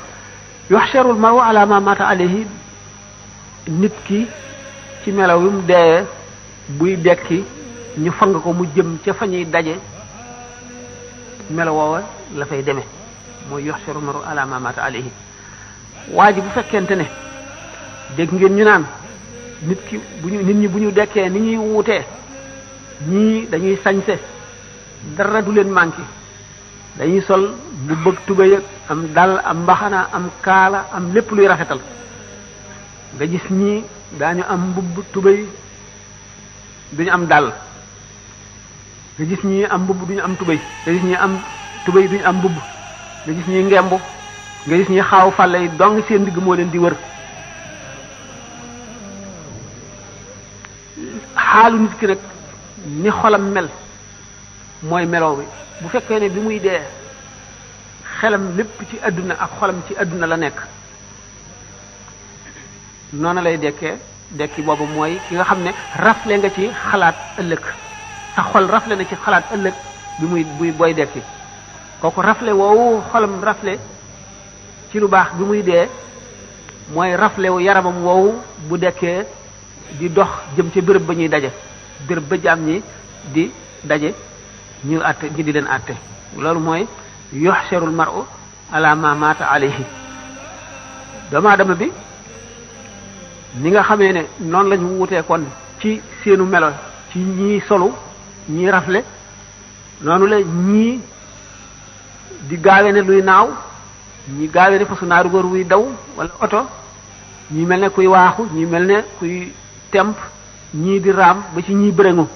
Speaker 1: yuhsharu al-mar'u ala ma mata alayhi nit ki ci melaw yu mu deeyee buy dekki ñu fang ko mu jëm ca fa ñuy daje melaw woowa la fay demee mooy yuhsharu al-mar'u ala ma mata alayhi waa ji bu fekkente ne dégg ngeen ñu naan nit ñi bu ñu dekkee ni ñuy wuutee ñii dañuy sañse dara du leen manqué dañuy sol bu bëgg tubéy ak am dal am mbaxana am kaala am lépp luy rafetal nga gis ñii daañu am mbubb tubéy duñu am dal nga gis ñii am mbubb duñu am tubéy nga gis ñii am tubéy duñu am mbubb nga gis ñii ngemb nga gis ñii xaaw fàlle yi dong seen ndigg moo leen di wër xaalu nit ki nag ni xolam mel mooy meloo bi bu fekkee ne bi muy dee xelam lépp ci àdduna ak xolam ci àdduna la nekk noonu lay dekki boobu mooy ki nga xam ne rafle nga ci xalaat ëllëg sa xol rafle na ci xalaat ëllëg buy booy dekki kooku rafle woowu xolam rafle ci lu baax bi muy dee mooy rafle wu yaramam woowu bu dekkee di dox jëm ca béréb ba ñuy daje béréb ba jaam ñi di daje ñu àtte ñi di leen àtte loolu mooy yuhsharul mar'u ala ma mata alayhi doomu aadama bi ni nga xamee ne noonu la ñu wutee kon ci seenu melo ci ñii solu ñii rafle noonu la ñii di gaawe ne luy naaw ñii gaawe ne fasu naaru góor wuy daw wala oto ñii mel ne kuy waaxu ñii mel ne kuy temp ñii di raam ba ci ñii bërëngu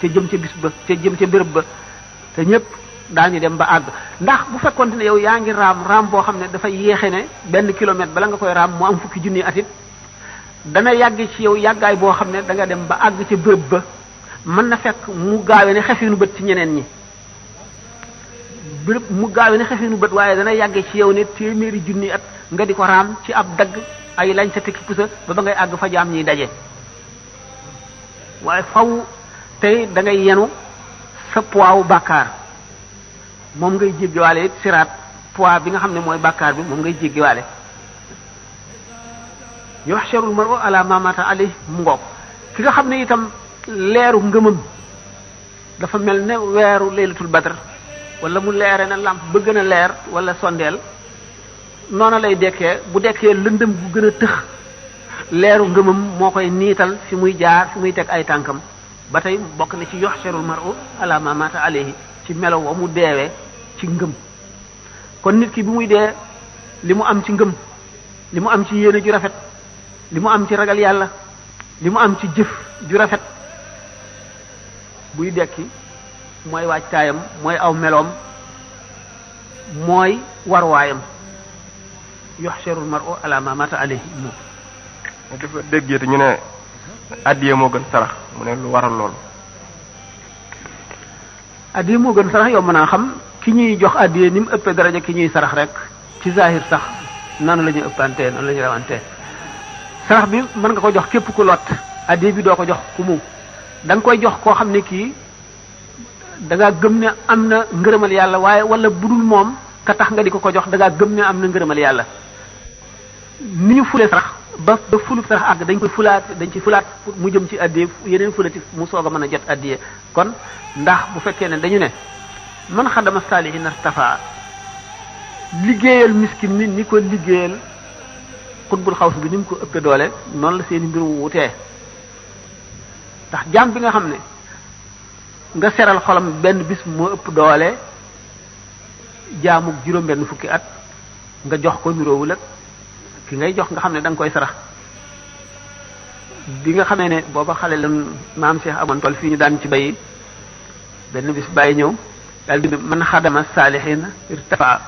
Speaker 1: ca jëm ca bis ba ca jëm ca béréb ba te ñëpp daañu dem ba àgg ndax bu fekkonte ne yow yaa ngi raam boo xam ne dafa yéexe ne benn kilomètre bala nga koy raam mu am fukki junni atit dana yàgg ci yow yàggaay boo xam ne da nga dem ba àgg ca béréb ba mën na fekk mu gaawe ne xefinu bët ci ñeneen ñi béréb mu gaawe ne xefinu bët waaye dana yàgg ci yow ne téeméeri junni at nga di ko raam ci ab dagg ay lañ sa tekki pusa ba ngay àgg fa jaam ñiy daje waaye faw tey da ngay yenu sa poids wu bàkkaar moom ngay jéggiwaale it siraat poids bi nga xam ne mooy bàkkaar bi moom ngay jéggiwaale yuhsharul mar'u ala ma mata alayhi mu ngoog ki nga xam ne itam leeru ngëmam dafa mel ne weeru laylatul badr wala mu leere na lamp ba gën a leer wala sondeel noona lay dekkee bu dekkee lëndëm gu gën a tëx leeru ngëmam moo koy niital fi muy jaar fi muy teg ay tànkam ba tey bokk na ci yuhsharul mar'u ala ma mata alayhi ci melo wa mu deewee ci ngëm kon nit ki bi muy dee li mu am ci ngëm li mu am ci yéene ju rafet li mu am ci ragal yàlla li mu am ci jëf ju rafet buy dekki mooy waajtaayam mooy aw meloom mooy warwaayam yuhsharul mar'u ala ma mata alayhi moom
Speaker 2: dafa déggee te ñu ne addiye moo gën sarax mu ne lu waral loolu.
Speaker 1: addiye moo gën sarax yow mën naa xam ki ñuy jox addiye ni mu ëppee daraja ki ñuy sarax rek ci zahir sax noonu la ñuy ëppantee noonu la ñuy rawantee sarax bi mën nga ko jox képp ku lot addiye bi doo ko jox ku mu da nga koy jox koo xam ne kii da ngaa gëm ne am na ngërëmal yàlla waaye wala budul moom ka tax nga di ko jox da ngaa gëm ne am na ngërëmal yàlla ni ñu fulee sarax ba fulub sarax àgg dañ ci fulaat mu jëm ci addiye yeneen fulati mu soog a mën a jot addiye kon ndax bu fekkee ne dañu ne man xadama saalihin artafa liggéeyal miskin ni ko liggéeyal xutbul xaws bi ni mu ko ëppee doole noonu la seeni mbir wutee ndax jaam bi nga xam ne nga seral xolam benn bis moo ëpp doole jaamuk juróom benn fukki at nga jox ko niroowul ak ki ngay jox nga xam ne da nga koy sarax bi nga xamee ne booba xale lan maam Cheikh amoon tool fii ñu daan ci bayi benn bis bàyyi ñëw daal di man xadama saalihin irtafa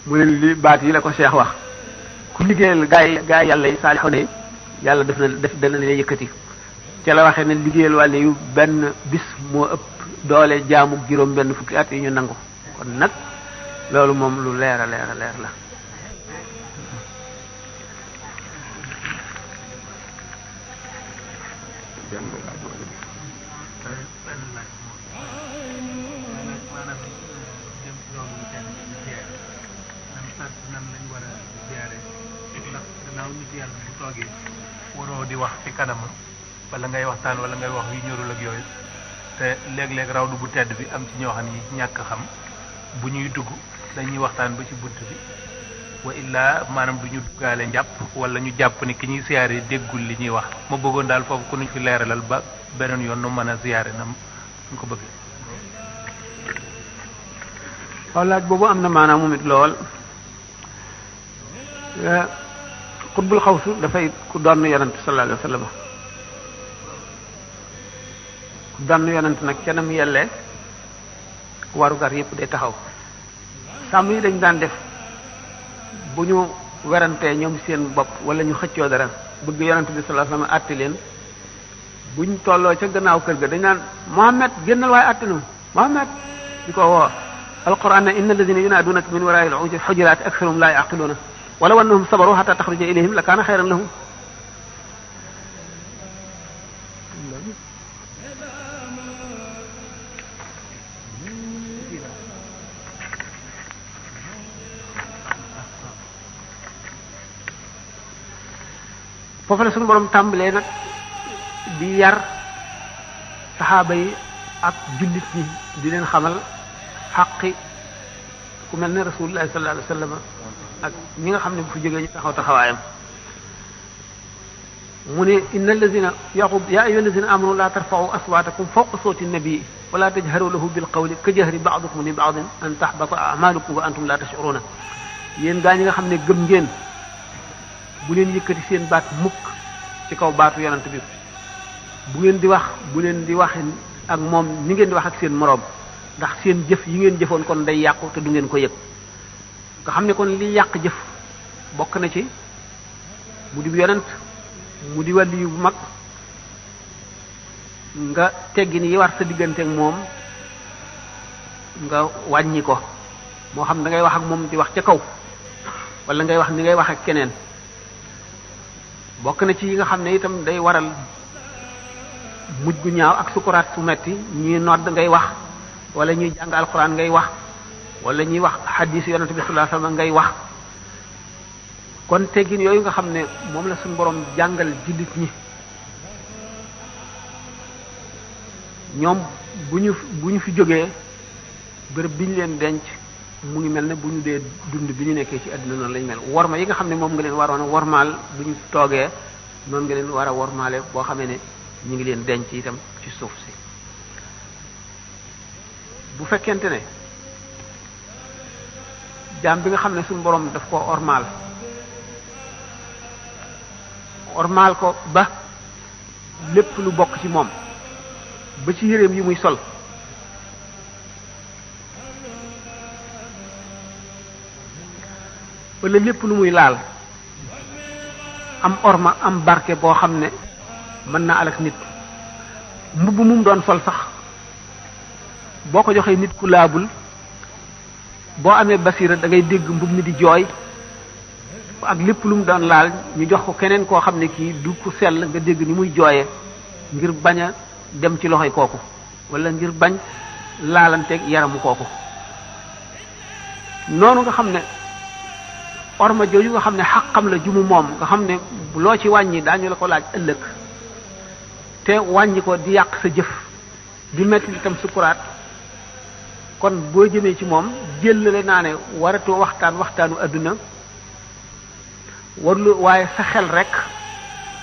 Speaker 1: mu ne li baat yi la ko Cheikh wax ku liggéeyal gaa yàlla yi saalixoon yi yàlla dana la yëkkati ca la waxee ne liggéeyal wàlle yu benn bis moo ëpp doole jaamu juróom benn fukki at yi ñu nangu kon nag loolu moom lu leer a leer a leer la
Speaker 4: waroo di wax ci kanama wala ngay waxtaan wala ngay wax yu ñorul ak yooyu te léeg-léeg rawdu bu tedd bi am ci ñoo xam ni ñàkk xam bu ñuy dugg dañuy waxtaan ba ci bunt bi wa illaa maanaam du ñu duggaale njàpp wala ñu jàpp ni ki ñuy siyaare déggul li ñuy wax ma bëggoon daal foofu ku ñu fi leeralal ba beneen yoon nu mën a siyaare na ñu ko bëggee.
Speaker 1: waaw laaj boobu am na maanaam moom it lool xutbul xawsu dafay ku doon yonent sallallahu alayhi wa sallam ku doon yonent nag canam yellee warugar yëpp day taxaw sàmm yi dañ daan def bu ñu werantee ñoom seen bopp wala ñu xëccoo dara bëgg yonent bi sallallahu alayhi wa sallam àtte leen buñ tolloo ca gannaaw kër ga dañ naan Muhammad génnal waaye àtte nu Muhammad di ko woo alquran ne inna alladina yunaadunaka min waraa'il hujuraati aktharuhum laa yaqiluuna walaw annahum sabaru hatta taxruja ilayhim la kaana xayran lahum foofu la suñu borom tàmbalee nag di yar saxaaba yi ak jullit ñi di leen xamal xaqi ku mel ne rasulullah sallallahu alayhi wa sallam ak ñi nga xam ne bu fi jógee ñu taxaw taxawaayam mu ne inna allazina yaqub ya ayyuha allazina amanu la tarfa'u aswatakum fawqa sawti an-nabi wa la tajharu lahu bil qawli ka jahri ba'dikum li ba'din an tahbata a'malukum wa antum la tash'uruna yéen gaa ñi nga xam ne gëm ngeen bu leen yëkkati seen baat mukk ci kaw baatu yonent bi bu ngeen di wax bu leen di wax ak moom ni ngeen di wax ak seen moroom ndax seen jëf yi ngeen jëfoon kon day yàqu te du ngeen ko yëg nga xam ne kon li yàq jëf bokk na ci mu di yonent mu di wàlli yu mag nga teggin yi war sa diggante ak moom nga wàññi ko moo xam da ngay wax ak moom di wax ca kaw wala ngay wax ni ngay wax ak keneen bokk na ci yi nga xam ne itam day waral mujj gu ñaaw ak sukuraat su metti ñuy nodd ngay wax wala ñuy jàng alxuraan ngay wax wala ñuy wax xadiis yonent bi sallallahu alayhi wasallam ngay wax kon teggin yooyu nga xam ne moom la suñu borom jàngal jullit ñi ñoom bu ñu fi jógee bërëb bi ñu leen denc mu ngi mel ne bu ñu dee dund bi ñu nekkee ci àdduna noonu lañu mel worma yi nga xam ne moom nga leen waroon a wormaal bu ñu toogee noonu nga leen war a wormaale boo xamee ne ñu ngi leen denc itam ci suuf si bu fekkente ne jaam bi nga xam ne suñu borom daf ko ormaal ko ba lépp lu bokk ci moom ba ci yéreem yi muy sol wala lépp lu muy laal am orma am barke boo xam ne mën na alak nit. mbubb mum doon sol sax boo ko joxee nit ku laabul boo amee basira da ngay dégg mbub mi di jooy, ak lépp lu mu doon laal ñu jox ko keneen koo xam ne kii du ku sell nga dégg ni muy jooyee ngir bañ a dem ci loxoy kooku wala ngir bañ laalanteeg yaramu kooku. noonu nga xam ne orma jooju nga xam ne xaqam la jumu moom nga xam ne loo ci wàññi daañu la ko laaj ëllëg te wàññi ko di yàq sa jëf di metti itam sukuraat, kon boo jëmee ci moom jëllale naa ne waratoo waxtaanu adduna warlu, waaye sa xel rek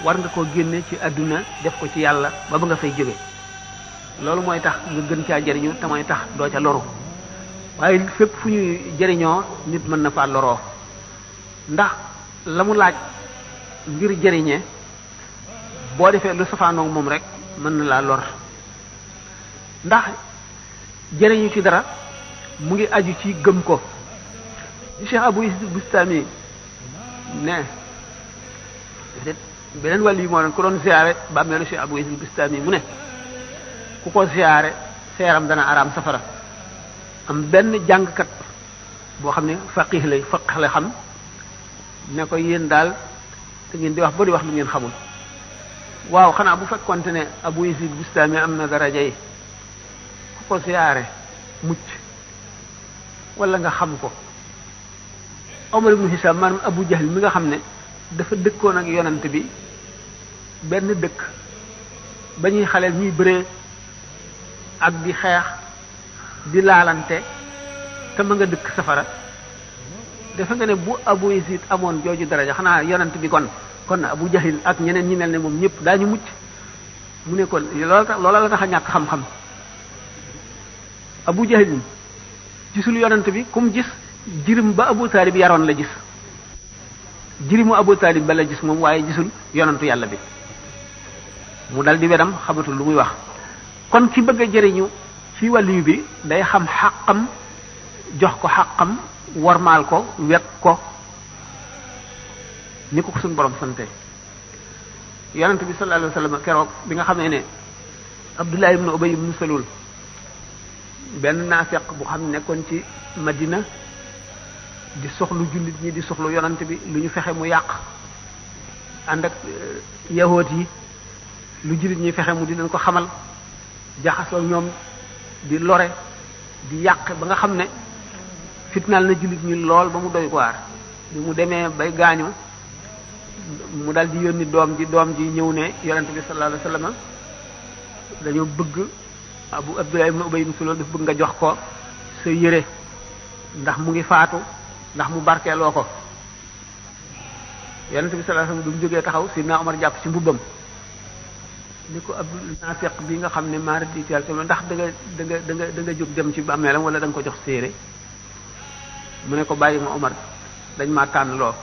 Speaker 1: war nga koo génne ci adduna def ko ci yàlla ba nga fay jóge. loolu mooy tax nga gën caa jëriñu te mooy tax doo ca loru, waaye fépp fu ñuy jëriñoo nit mën na faa loroo, ndax la mu laaj ngir jëriñee boo defee lu safaanoog moom rek mën na laa lor. ndax jëriñu ci dara mu ngi aju ci gëm ko. Cheikh Abou Yazid Bustami ne beneen wàll yi moo doon ku doon ziyaare bàmmeelu Cheikh Abou Yazid Bustami mu ne ku ko ziyaare seeram dana araam safara. am benn jàngkat boo xam ne faqih lay xam ne ko yéen daal te ngeen di wax ba di wax lu ngeen xamul. waaw xanaa bu fekkonte ne Abou Yazid Bustami am na daraja yi ku ko ziyaare mucc wala nga xam ko. Omar ibn Hisam maanaam Abu Jahl mi nga xam ne dafa dëkkoon ak yonent bi benn dëkk ba ñuy xaleel ñuy bëree ak di xeex di laalante te ma nga dëkk safara. dafa nga ne bu Abu Yazid amoon jooju daraja xanaa yonent bi kon Abu Jahl ak ñeneen ñi mel ne moom ñëpp daañu mucc. mu ne kon loola la tax a ñàkk xam-xam. Abu Jahl gisul yonent bi kum gis jirim ba Abu Talib yaroon la gis, jirimu Abu Talib ba la gis moom, waaye gisul yonantu yàlla bi. mu dal di wedam xamatul lu muy wax. kon ki bëgg a jëriñu ci wàllu bi day xam xàqam, jox ko xàqam, wormaal ko, wekk ko ni ko suñu borom sante. yonent bi sallallahu alayhi wasallam keroog bi nga xamee ne Abdullah ibn Ubay ibn Salul benn naafeq bu xam nekkoon ci Madina di soxlu jullit ñi di soxlu yonent bi lu ñu fexe mu yàq, ànd ak yahoot yi lu jullit ñi fexe mu di leen ko xamal, jaxasoo ñoom di lore di yàq ba nga xam ne fitnaal na jullit ñi lool ba mu doy waar. bi mu demee bay gaañu mu dal di yónni doom ji ñëw ne yonent bi sallallahu alayhi wasallam dañoo bëgg Abdullah ibn Ubay ibn Salul daf bëgg nga jox ko sa yére ndax mu ngi faatu, ndax mu barkeeloo ko. yonent bi sallallahu alayhi wasallam du mu jógee taxaw Sidna Omar jàpp ci mbubbam ni ko Abdul Naafiq bi nga xam ne maara di teel te ndax da nga jóg dem ci bàmmeelam wala da nga ko jox séere. mu ne ko bàyyi ma Omar, dañ maa tànn loo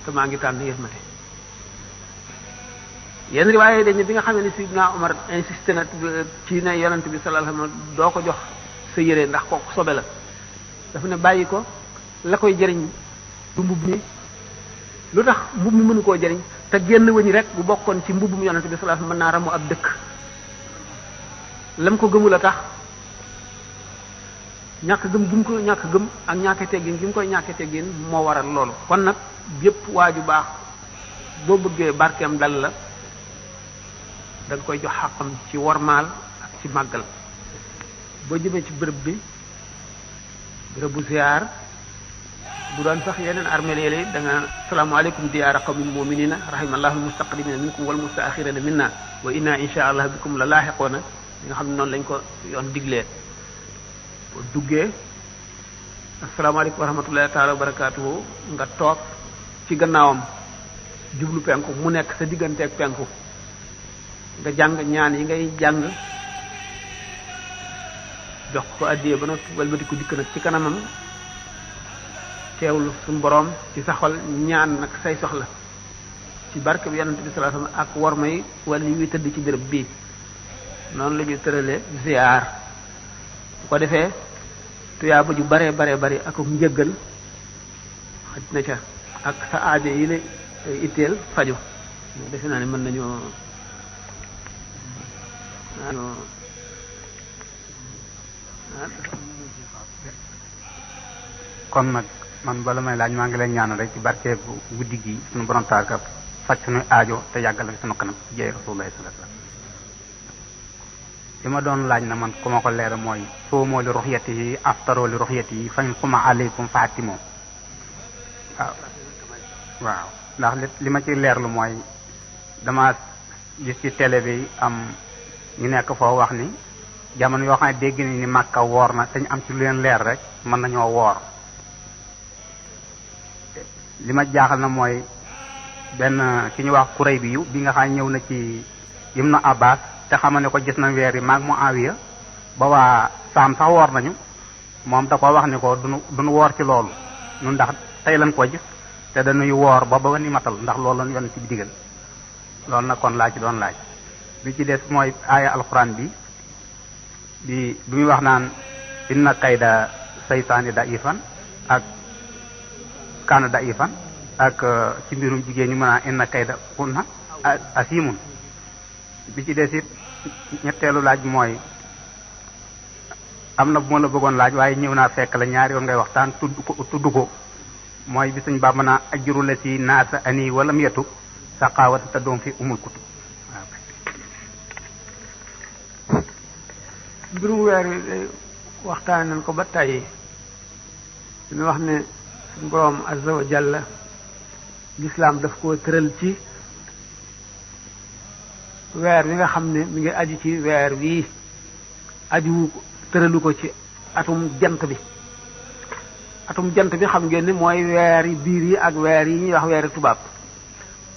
Speaker 1: te maa ngi tànn yërmate. yenn riwaaye dañ ne bi nga xam ne Sidna Omar insisté na ci ne yonent bi sallallahu alayhi wasallam doo ko jox sa yére ndax kooku sobe la, dafa ne bàyyi ko, la koy jëriñ du mbubb mi. lu tax mbubb mi mënu koo jëriñ te génn wëñ rek bu bokkoon ci mbubbum yonent bi sallallahu alayhi wasallam mën naa ramu ab dëkk. lam ko gëmul a tax, ñàkk gëm gi mu ko ñàkk gëm ak ñàkk teggin gi mu koy ñàkk teggin moo waral loolu. kon nag bépp waaju baax boo bëggee barkeem dal la da nga koy jox xàqam ci wormaal ak ci màggal. boo jëmee ci bërëb bi, bërëbu ziar bu doon sax yeneen armeel yi da nga salaamaaleykum diyaara qawmin mu'minina rahimallahu almustaqdimina minkum wal mustaaxirina minna wa inna insha allah bikum la laaxiqoona li nga xam ne noonu lañ ko yoon diglee. boo duggee asalaamaaleykum wa rahmatullahi taala wa barakaatuhu nga toog ci gannaawam jublu penku mu nekk sa digganteeg penku nga jàng ñaan yi ngay jàng jox ko addiyee ba noppi walbati ko dikk nag ci kanamam teewlu suñu boroom ci sa xol ñaan nag say soxla ci barke bi yonent bi sallallahu alayhi wasallam ak war may wala yi tëdd ci béréb bii noonu la ñuy tërale ziar bu ko defee tuyaaba ju bare bari ak njëggal xaj na ca ak sa aajo yi la itteel faju defe naa ne mën nañoo
Speaker 5: kon nag man bala may laaj maa ngi lay ñaanal rek ci barke bu guddi gi suñu borom taaka faj suñu aajo te yàggal fi suñu kanam jeey rasulullah sallallahu alayhi wasallam li ma doon laaj na man ku ma ko leer mooy soomoo li ruxyati yi aftaroo li ruxyati yi fañ xuma aleykum faatimoo waaw ndax li ma ci leerlu mooy dama gis ci télé bi am ñu nekk foo wax ni jamono yoo xam ne dégg ni Makka woor na te ñu am ci lu leen leer rek mën nañoo woor li ma jaaxal na mooy benn ki ñu wax kuréy bi bi nga xam ñëw na ci Ibn Abbas te xamal ne ko gis na weer yi maag Muawiya ba waa Saam sax woor nañu moom da ko wax ni ko duñu woor ci loolu ñun ndax tey lañ ko gis te dañuy woor ba ni matal ndax loolu lañ yoon ci bi digal loolu nag kon laa ci doon laaj bi ci des mooy aaya alxuraan bi muy wax naan inna kayda saytaani da'ifan ak kaana da'ifan ak ci mbirum jigéen ñi mën a inna kayda kunna asimun bi ci des it ñetteelu laaj mooy am na bu ma la bëggoon laaj waaye ñëw naa fekk la ñaari yoon ngay waxtaan tudd ko mooy bi suñ Bàmba naa ajru la si naasa ani wala mu yetu saqaawata te doom fi umul kutub
Speaker 1: mbirum weer wi waxtaan nañ ko ba tàyyi ñu wax ne suñu boroom azza wa jalla lislaam daf koo tëral ci weer wi nga xam ne mi ngi aju ci weer wii aju tëralu ko ci atum jant bi xam ngeen ni mooy weer yi biir yi ak weer yi ñuy wax weeri tubaab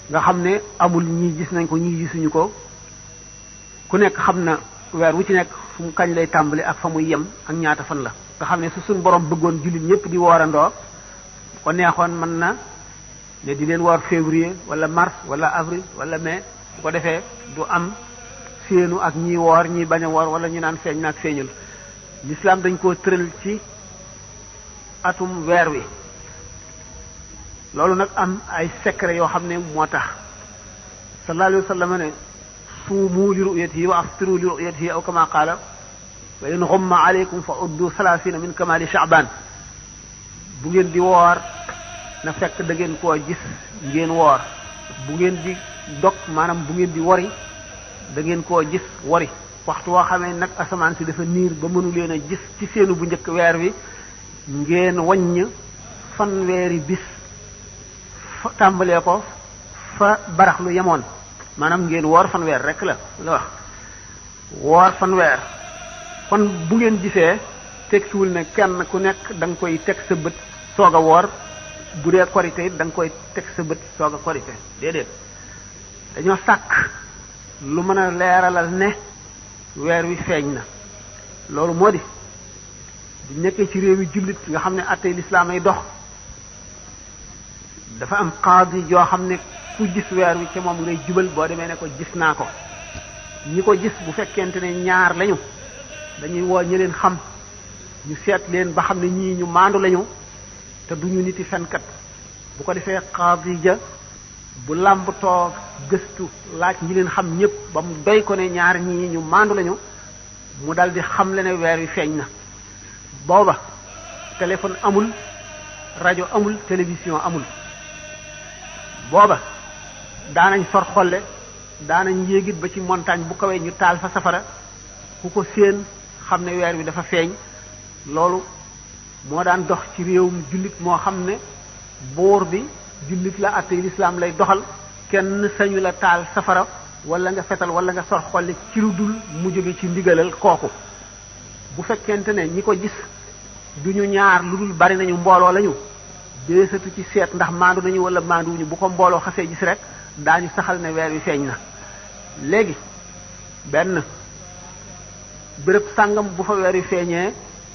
Speaker 1: nga xam ne amul ñii gis nañ ko ñii gisuñu ko ku nekk xam na weer wu ci nekk fu mu kañ lay tàmbali ak fa muy yem ak ñaata fan la nga xam ne su suñ borom bëggoon jullit ñëpp di woorandoo ko neexoon mën na ne di leen woor février wala mars wala avril wala mai bu ko defee du am séenu ak ñi woor ñi bañ a woor wala ñu naan feeñ naag feeñul l'islam dañ koo tëral ci atum weer wi loolu nag am ay secret yoo xam ne moo tax sallallahu alayhi wa sallam ne suumu li ru'yatihi wa aftiru li ru'yatihi aw kama qaala wa in ghumma alaykum fa uddu 30 min kamali sha'ban bu ngeen di woor na fekk da ngeen koo gis ngeen woor bu ngeen di dog maanaam bu ngeen di wori da ngeen koo gis wori waxtu woo xamee nag asamaan si dafa niir ba mënu leen a gis ci seenu bu njëkk weer wi ngeen waññ fanweeri bis tàmbalee ko fa barax lu yemoon maanaam ngeen woor fanweer rek la wax woor fanweer kon bu ngeen gisee tegsiwul ne kenn ku nekk da nga koy teg sa bët soog a woor bu dee korité it da nga koy teg sa bët soog a korité déedéet dañoo sàkk lu mën a leeralal ne weer wi feeñ na loolu moo di bu nekkee ci réew yi jullit nga xam ne attey lislaam ay dox dafa am qaadi yoo xam ne ku gis weer wi ca moom ngay jubal boo demee ne ko gis naa ko ñi ko gis bu fekkente ne ñaar lañu dañuy woo ñi leen xam ñu seet leen ba xam ne ñii ñu maandu lañu te duñu niti fenkat bu ko defee qaadi ja bu làmb toog gëstu laaj ñi leen xam ñëpp ba mu doy ko ne ñaar ñii ñu maandu lañu mu dal di xam le ne weer wi feeñ na booba téléphone amul rajo amul télévision amul booba daanañ sor xolle daanañ yéegit ba ci montagne bu kawee ñu taal fa safara ku ko séen xam ne weer wi dafa feeñ loolu moo daan dox ci réewum jullit moo xam ne buur bi jullit la àttee lislaam lay doxal kenn sañu la taal safara wala nga fetal wala nga sor xolle ci lu dul mu jóge ci ndigalal kooku bu fekkente ne ñi ko gis duñu ñaar lu dul bari nañu mbooloo lañu deesatu ci seet ndax maandu nañu wala maanduwuñu bu ko mbooloo xasee gis rek daañu saxal ne weer wi feeñ na léegi benn béréb sàngam bu fa weer wi feeñee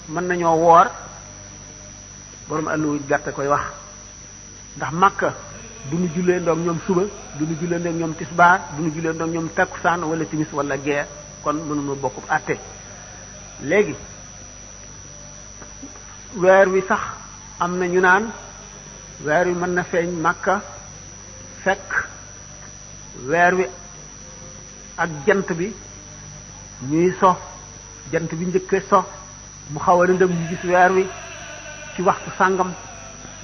Speaker 1: mën nañoo woor borom àlluwu gàtte koy wax ndax Makka du ñu jullee ndoog ñoom suba du ñu jullee ndoog ñoom tisbaar du ñu jullee ndoog ñoom takkusaan wala timis wala gee kon mënuma bokk àtte léegi weer wi sax am na ñu naan weer wi mën na feeñ Makka fekk weer wi ak jant bi ñuy so jant bi njëkke so mu xaw a lëndëm ñu gis weer wi ci waxtu sàngam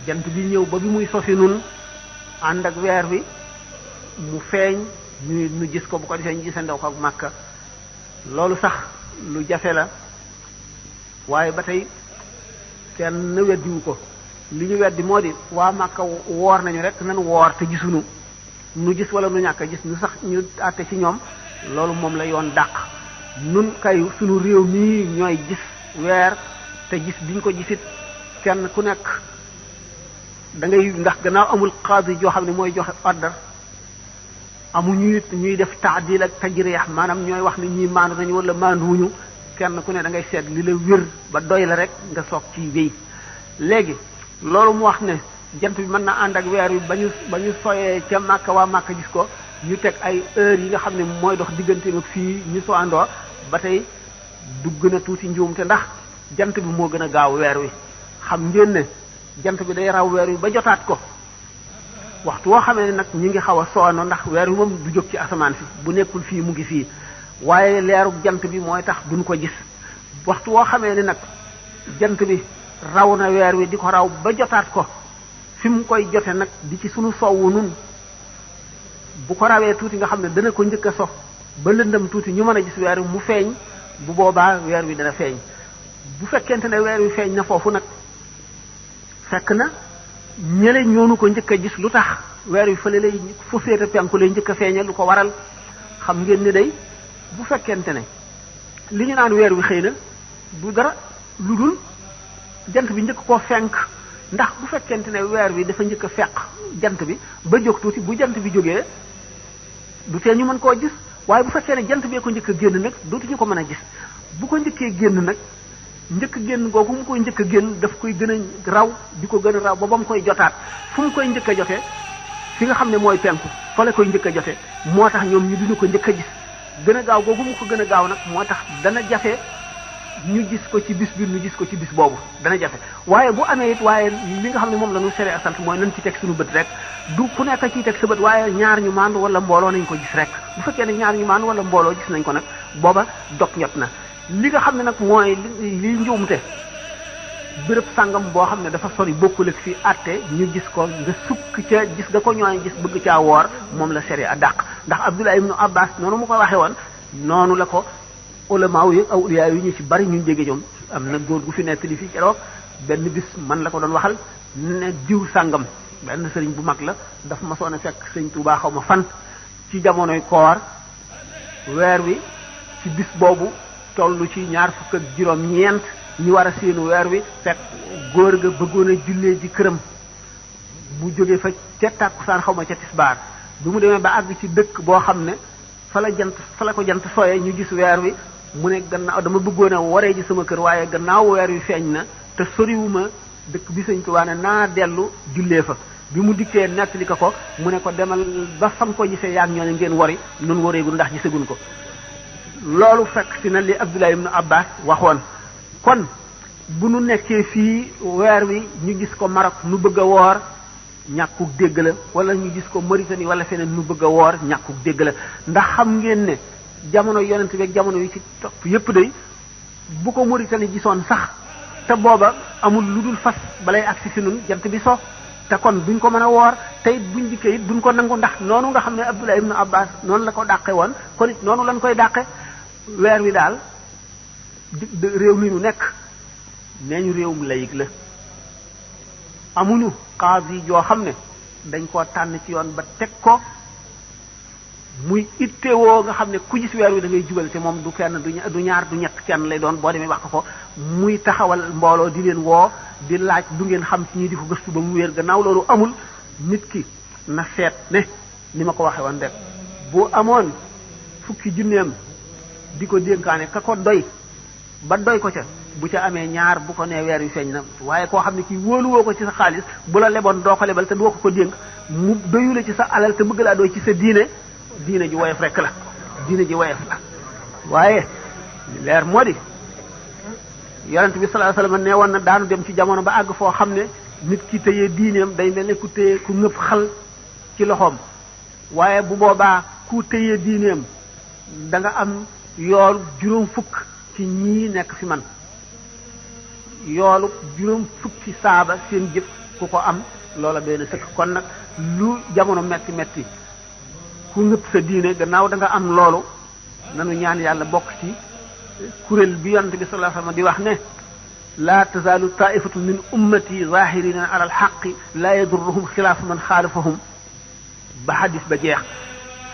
Speaker 1: jant bi ñëw ba bi muy sosi nun ànd ak weer wi mu feeñ ñu gis ko bu ko defee ñu gisandaw ko ak Makka loolu sax lu jafe la waaye ba tey kenn weddiwu ko li ñu weddi moo di waa Makka woor nañu rek nan woor te gisuñu nu gis wala nu ñàkk a gis ñu sax ñu àtte ci ñoom loolu moom la yoon dàq nun kay sunu réew mii ñooy gis weer te gis biñ ko gisit kenn ku nekk da ngay ndax gannaaw amul qaadi joo xam ne mooy joxe ordre amuñu it ñuy def taadil ak tajriix maanaam ñooy wax ni ñii maandu nañu wala maanduwuñu kenn ku ne da ngay seet li la wér ba doy la rek nga soog ci wéy léegi loolu mu wax ne jant bi mën na ànd ak weer wi ba ñu soyee ca Makka waa Makka gis ko ñu teg ay heures yi nga xam ne mooy dox digganteem ak fii ñu so àndoo ba tey dugg na tuuti njuumte ndax jant bi moo gën a gaaw weer wi xam ngeen ne jant bi day raw weer wi ba jotaat ko waxtu woo xamee ne nag ñi ngi xaw a soono ndax weer wi moom du jóg ci asamaan si bu nekkul fii mu ngi fii waaye leerug jant bi mooy tax duñ ko gis waxtu woo xamee ne nag jant bi raw na weer wi di ko raw ba jotaat ko fi mu koy jote nag di ci sunu sowwu nun bu ko rawee tuuti nga xam ne dana ko njëkk a so ba lëndëm tuuti ñu mën a gis weer wi mu feeñ bu boobaa weer wi dana feeñ bu fekkente ne weer wi feeñ na foofu nag fekk na ñële ñoonu ko njëkk a gis lu tax weer wi fële lay fu féete penku lay njëkk a feeñal lu ko waral xam ngeen ni day bu fekkente ne li ñu naan weer wi xëy na du dara lu dul jant bi njëkk koo fenk ndax bu fekkente ne weer wi dafa njëkk a fekk jant bi ba jóg tuuti bu jant bi jógee du tee ñu mën koo gis waaye bu fekkee ne jant bee ko njëkk a génn nag dootuñu ko mën a gis bu ko njëkkee génn nag njëkk génn googu mu koy njëkk a génn daf koy gën a raw di ko gën a raw ba mu koy jotaat fu mu koy njëkk a jotee fi nga xam ne mooy penku fa la koy njëkk a jotee moo tax ñoom ñu duñu ko njëkk a gis gën a gaaw googu mu ko gën a gaaw nag moo tax dana jafe ñu gis ko ci bis bi ñu gis ko ci bis boobu dana jafe waaye bu amee it waaye li nga xam ne moom la ñu sere sant mooy nañ ci teg suñu bët rek du ku nekk ciy teg sa bët waaye ñaar ñu maandu wala mbooloo nañ ko gis rek bu fekkee ne ñaar ñu maandu wala mbooloo gis nañ ko nag booba dog ñot na li nga xam ne nag mooy li njuumte béréb sàngam boo xam ne dafa sori bokkul ak fii àtte ñu gis ko nga sukk ca gis nga ko ñooy gis bëgg caa woor moom la sere a dàq ndax Abdullah ibnu Abbas noonu mu ko waxee woon noonu la ko ulama yi awliya yi ñu ci bari ñu jege ñoom am na góor gu fi nekk li fii keroog benn bis man la ko doon waxal ne diw sàngam benn sëriñ bu mag la daf ma soon a fekk sëñ Tuubaa xaw ma fan ci jamonoy koor weer wi ci bis boobu tollu ci ñaar fukk ak juróom-ñeent ñu war a séenu weer wi fekk góor ga bëggoon a jullee ji këram mu jóge fa ca tàkkusaan xaw ma ca tisbaar bi mu demee ba àgg ci dëkk boo xam ne fa la ko jant sooyee ñu gis weer wi mu ne gannaaw dama bëggoon a waree ji sama kër waaye gannaaw weer wi feeñ na te soriwuma dëkk bi sëñ Tuubaa ne naa dellu jullee fa bi mu dikkee nettali ko mu ne ko demal ba fam ko gisee yaag ñoo ne ngeen wari nun wareegul ndax gisaguñ ko loolu fekk si na li Abdullah ibn Abbas waxoon kon bu nu nekkee fii weer wi ñu gis ko Maroc nu bëgg a woor ñàkkuk dégg la wala ñu gis ko Mauritanie wala feneen nu bëgg a woor ñàkkuk dégg la ndax xam ngeen ne jamono yonent bi ak jamono yi ci topp yépp day bu ko Mauritanie gisoon sax te booba amul lu dul fas balay agsi si nun jant bi so te kon duñ ko mën a woor te it buñ dikkee it duñ ko nangu ndax noonu nga xam ne Abdullah ibn Abbas noonu la ko dàqe woon kon it noonu lañ koy dàqe weer wi daal réew mi nu nekk nee ñu réewum layig la amuñu qaadi joo xam ne dañ koo tànn ci yoon ba teg ko muy ittewoo nga xam ne ku gis weer wi da ngay jubal te moom du kenn du ñaar du ñett kenn lay doon boo demee wax ko muy taxawal mbooloo di leen woo di laaj du ngeen xam ci ñi di ko gëstu ba mu wéer gannaaw loolu amul nit ki na seet ne ni ma ko waxee woon rek bu amoon fukki junneem di ko dénkaane ka ko doy ba doy ko ca bu ca amee ñaar bu ko nee weer wi feeñ na waaye koo xam ne kii wóoluwoo ko ci sa xaalis bu la leboon doo ko lebal te doo ko dénk mu doyu la ci sa alal te bëgg laa doy ci sa diine ji woyof rek la diine ji woyof la waaye leer moo di yonent bi sallallahu alayhi wasallam nee woon na daanu dem ci jamono ba àgg foo xam ne nit ki téye diineem day mel ne ku téye ku ngëpp xal ci loxoom waaye bu boobaa ku téye diineem da nga am yoolu juróom fukk ci ñii nekk fi man yoolu juróom fukki saaba seen jëf ku ko am loola doy na sëkk kon nag lu jamono metti metti ku ngëpp sa diine gannaaw da nga am loolu nanu ñaan yàlla bokk ci kuréel bi yonent bi sallallahu alayhi wasallam di wax ne la tazalu taifatu min ummati zahirina ala alxaqi la yadurruhum xilaafu man xaalifahum ba hadis ba jeex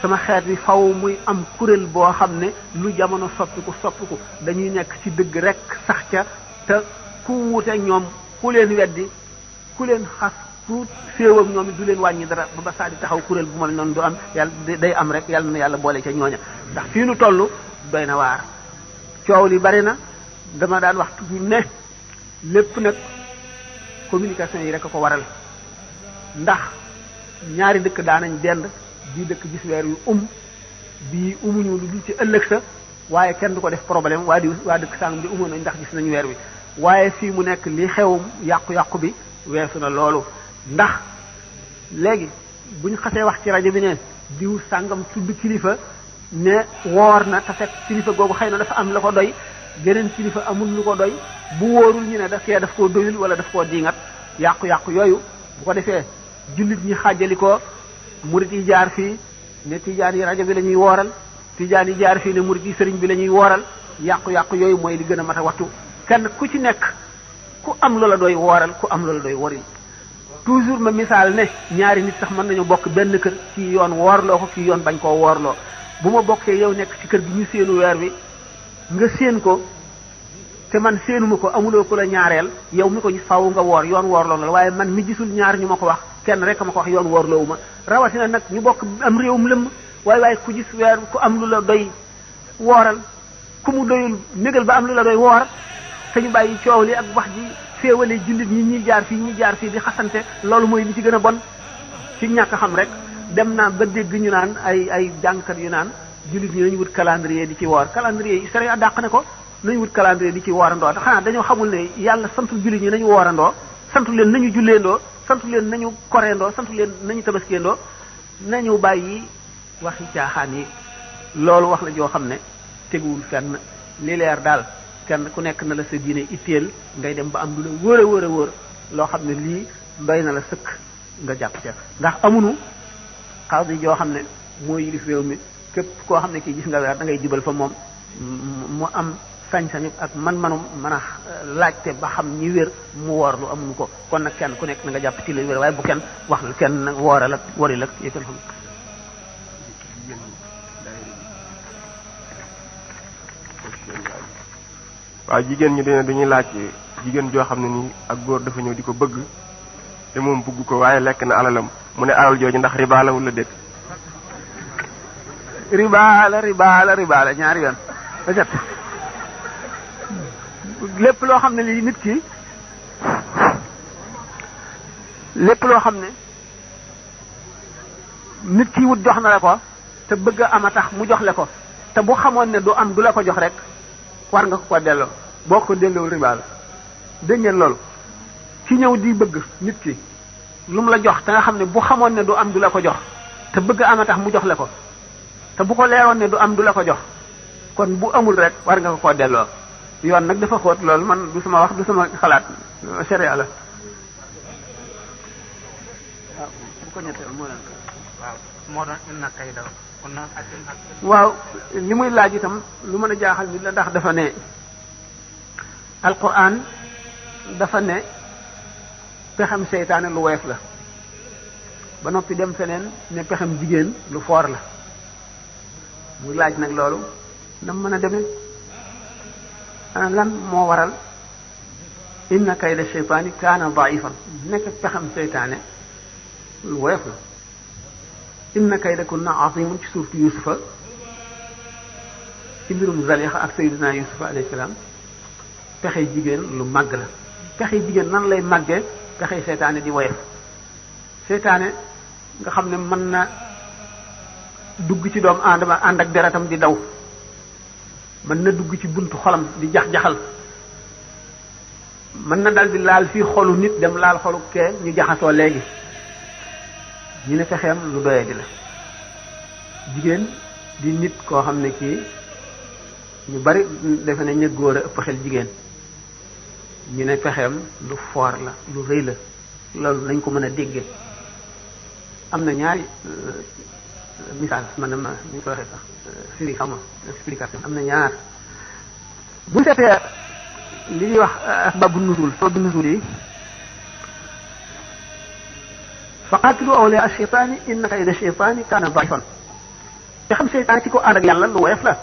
Speaker 1: sama xeet bi faw muy am kuréel boo xam ne lu jamono soppiku dañuy nekk ci dëgg rek sax ca te ku wuute ñoom ku leen weddi ku leen xas ku féew ak ñoom it du leen wàññi dara ba saa di taxaw kuréel bu mel noonu du am yàlla day am rek yàlla na yàlla boole ca ñooña ndax fii nu toll doy na waar coow li bari na dama daan wax toujours ne lépp nag communication yi rek a ko waral ndax ñaari dëkk daanañ dend bii dëkk gis weer yu bii umuñu lu dul ci ëllëg sa waaye kenn du ko def problème waa dëkk sàngam di umoon nañ ndax gis nañu weer wi waaye fii mu nekk li xew yàqu-yàqu bi weesu na loolu ndax léegi buñ xasee wax ci rajo bi ne diw sàngam tudd kilifa ne woor na te fekk kilifa googu xëy na dafa am la ko doy geneen kilifa amul lu ko doy bu wóorul ñu ne daf koo doyul wala daf koo diingat yàqu-yàqu yooyu bu ko defee jullit ñi xaajali ko murit yi jaar fii ne tijaan yi rajo bi la ñuy wooral tijaan yi jaar fii ne murit yi sëriñ bi la ñuy wooral yàqu-yàqu yooyu mooy li gën a mat a wattu kenn ku ci nekk ku am loola doy wooral ku am loola doy woril toujours ma misaal ne ñaari nit sax mën nañu bokk benn kër ci yoon woorloo ko ci yoon bañ koo woorloo bu ma bokkee yow nekk ci kër gi ñu séenu weer wi nga séen ko te man séenuma ko amuloo ko la ñaareel yow mi ko gis faaw nga woor yoon woorloo la waaye man mi gisul ñaar ñu ma ko wax kenn rek ma ko wax yoon woorloowu ma rawatina nag ñu bokk am réewum lëmm waaye ku gis weer ku am lu la doy wooral ku mu doyul négal ba am lu la doy woor te ñu bàyyi coow li ak wax ji féewale jullit ñi jaar fii di xasante loolu mooy li ci gën a bon ci ñàkk xam rek dem naa ba dégg ñu naan ay jàngkat yu naan jullit ñi nañu wut calendrier di ci woor calendrier yi sariya dàq ne ko nañu wut calendrier di ci woorandoo te xanaa dañoo xamul ne yàlla santul jullit ñi nañu woorandoo santu leen nañu julleendoo santu leen nañu koreendoo santu leen nañu tabaskeendoo nañu bàyyi waxi caaxaan yi loolu wax la joo xam ne teguwul fenn li leer daal kenn ku nekk na la sa diine itteel ngay dem ba am lu la wóor a wóor loo xam ne lii doy na la sëkk nga jàpp ca ndax amunu xaw yi joo xam ne moo yilif réew mi képp koo xam ne kii gis nga weer da ngay jibal fa moom mu am sañ-sañu ak man-manum mën a laajte ba xam ñi wér mu woor lu amuñu ko kon nag kenn ku nekk na nga jàpp ci la wér waaye bu kenn wax na kenn nag wooral ak waril ak yëkkal xam
Speaker 2: waaw jigéen ñi dañuy laaj jigéen joo xam ne nii ak góor dafa ñëw di ko bëgg te moom bëgg ko waaye lekk na alalam mu ne alal jooju ndax riba la wala déet.
Speaker 1: riba la ñaari yoon ba set lépp loo xam ne lii nit ki lépp loo xam ne nit ki wut jox na la ko te bëgg a am a tax mu jox la ko te bu xamoon ne du am du la ko jox rek war nga ko delloo boo ko delloowul riba la dégg ngeen loolu ci ñëw di bëgg nit ki lu mu la jox te nga xam ne bu xamoon ne du am du la ko jox te bëgg a am a tax mu jox la ko te bu ko leeroon ne du am du la ko jox kon bu amul rek war nga ko delloo yoon nag dafa xóot loolu man du sama wax du sama xalaat sharia la waaw bu ko ñetteel moo leen
Speaker 5: waaw moo doon inna kayda
Speaker 1: waaw li muy laaj itam lu mën a jaaxal nit la ndax dafa ne alquran dafa ne pexem seytaane lu woyof la ba noppi dem feneen ne pexem jigéen lu foor la muy laaj nag loolu nam mën a demee ana lan moo waral inna kayda shaytaani kaana daifan nekk pexem seytaane lu woyof la inna kaydakunna azimun ci suurtu yusufa ci mbirum Zalixa ak sayyidina yusufa alayhi salaam pexe jigéen lu màgg la pexe jigéen nan lay màggee pexe seytaane di woyof seytaane nga xam ne mën na dugg ci doomu aadama ànd ak deretam di daw mën na dugg ci buntu xolam di jax-jaxal mën na dal di laal fii xolu nit dem laal xolu kee ñu jaxasoo léegi ñu ne fexeem lu doyee di la jigéen di nit koo xam ne kii ñu bari defe nañ ne góor a ëpp xel jigéen ñu ne fexeem lu foor la lu rëy la loolu nañ ko mën a déggee am na ñaari misaal man ma ñu ko waxee sax firi xam explication am na ñaar bu seetee li ñuy wax asbaabu nuzuul sababu nuzuul yi fa qaatilu awliyaa ash-shaytaani inna kayda ash-shaytaani kaana da'ifan te xam seytaan ci ko ànd ak yàlla lu woyof la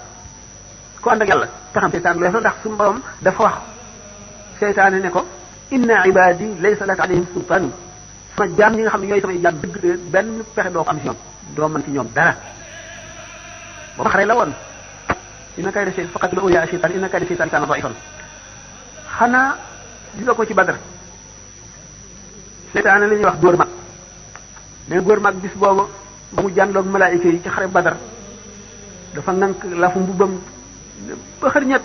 Speaker 1: ko ànd ak yàlla te xam seytaan lu woyof la ndax suñu borom dafa wax seytaane ne ko inna ibaadi laysa laka alayhim sultaan sama jaam ñi nga xam ne ñooy samay jaam dëgg benn pexe doo ko am ci ñoom doo mën ci ñoom dara booba xare la woon inna kayda ash-shaytaani fa qaatilu awliyaa ash-shaytaani inna kayda ash-shaytaani kaana da'ifan xanaa li nga ko ci Badar seytaane la ñuy wax góor mag mais góor mag bis boobu ba mu jànloog malaayika yi ci xare Badar dafa nank lafu mbubbam ba xër ñett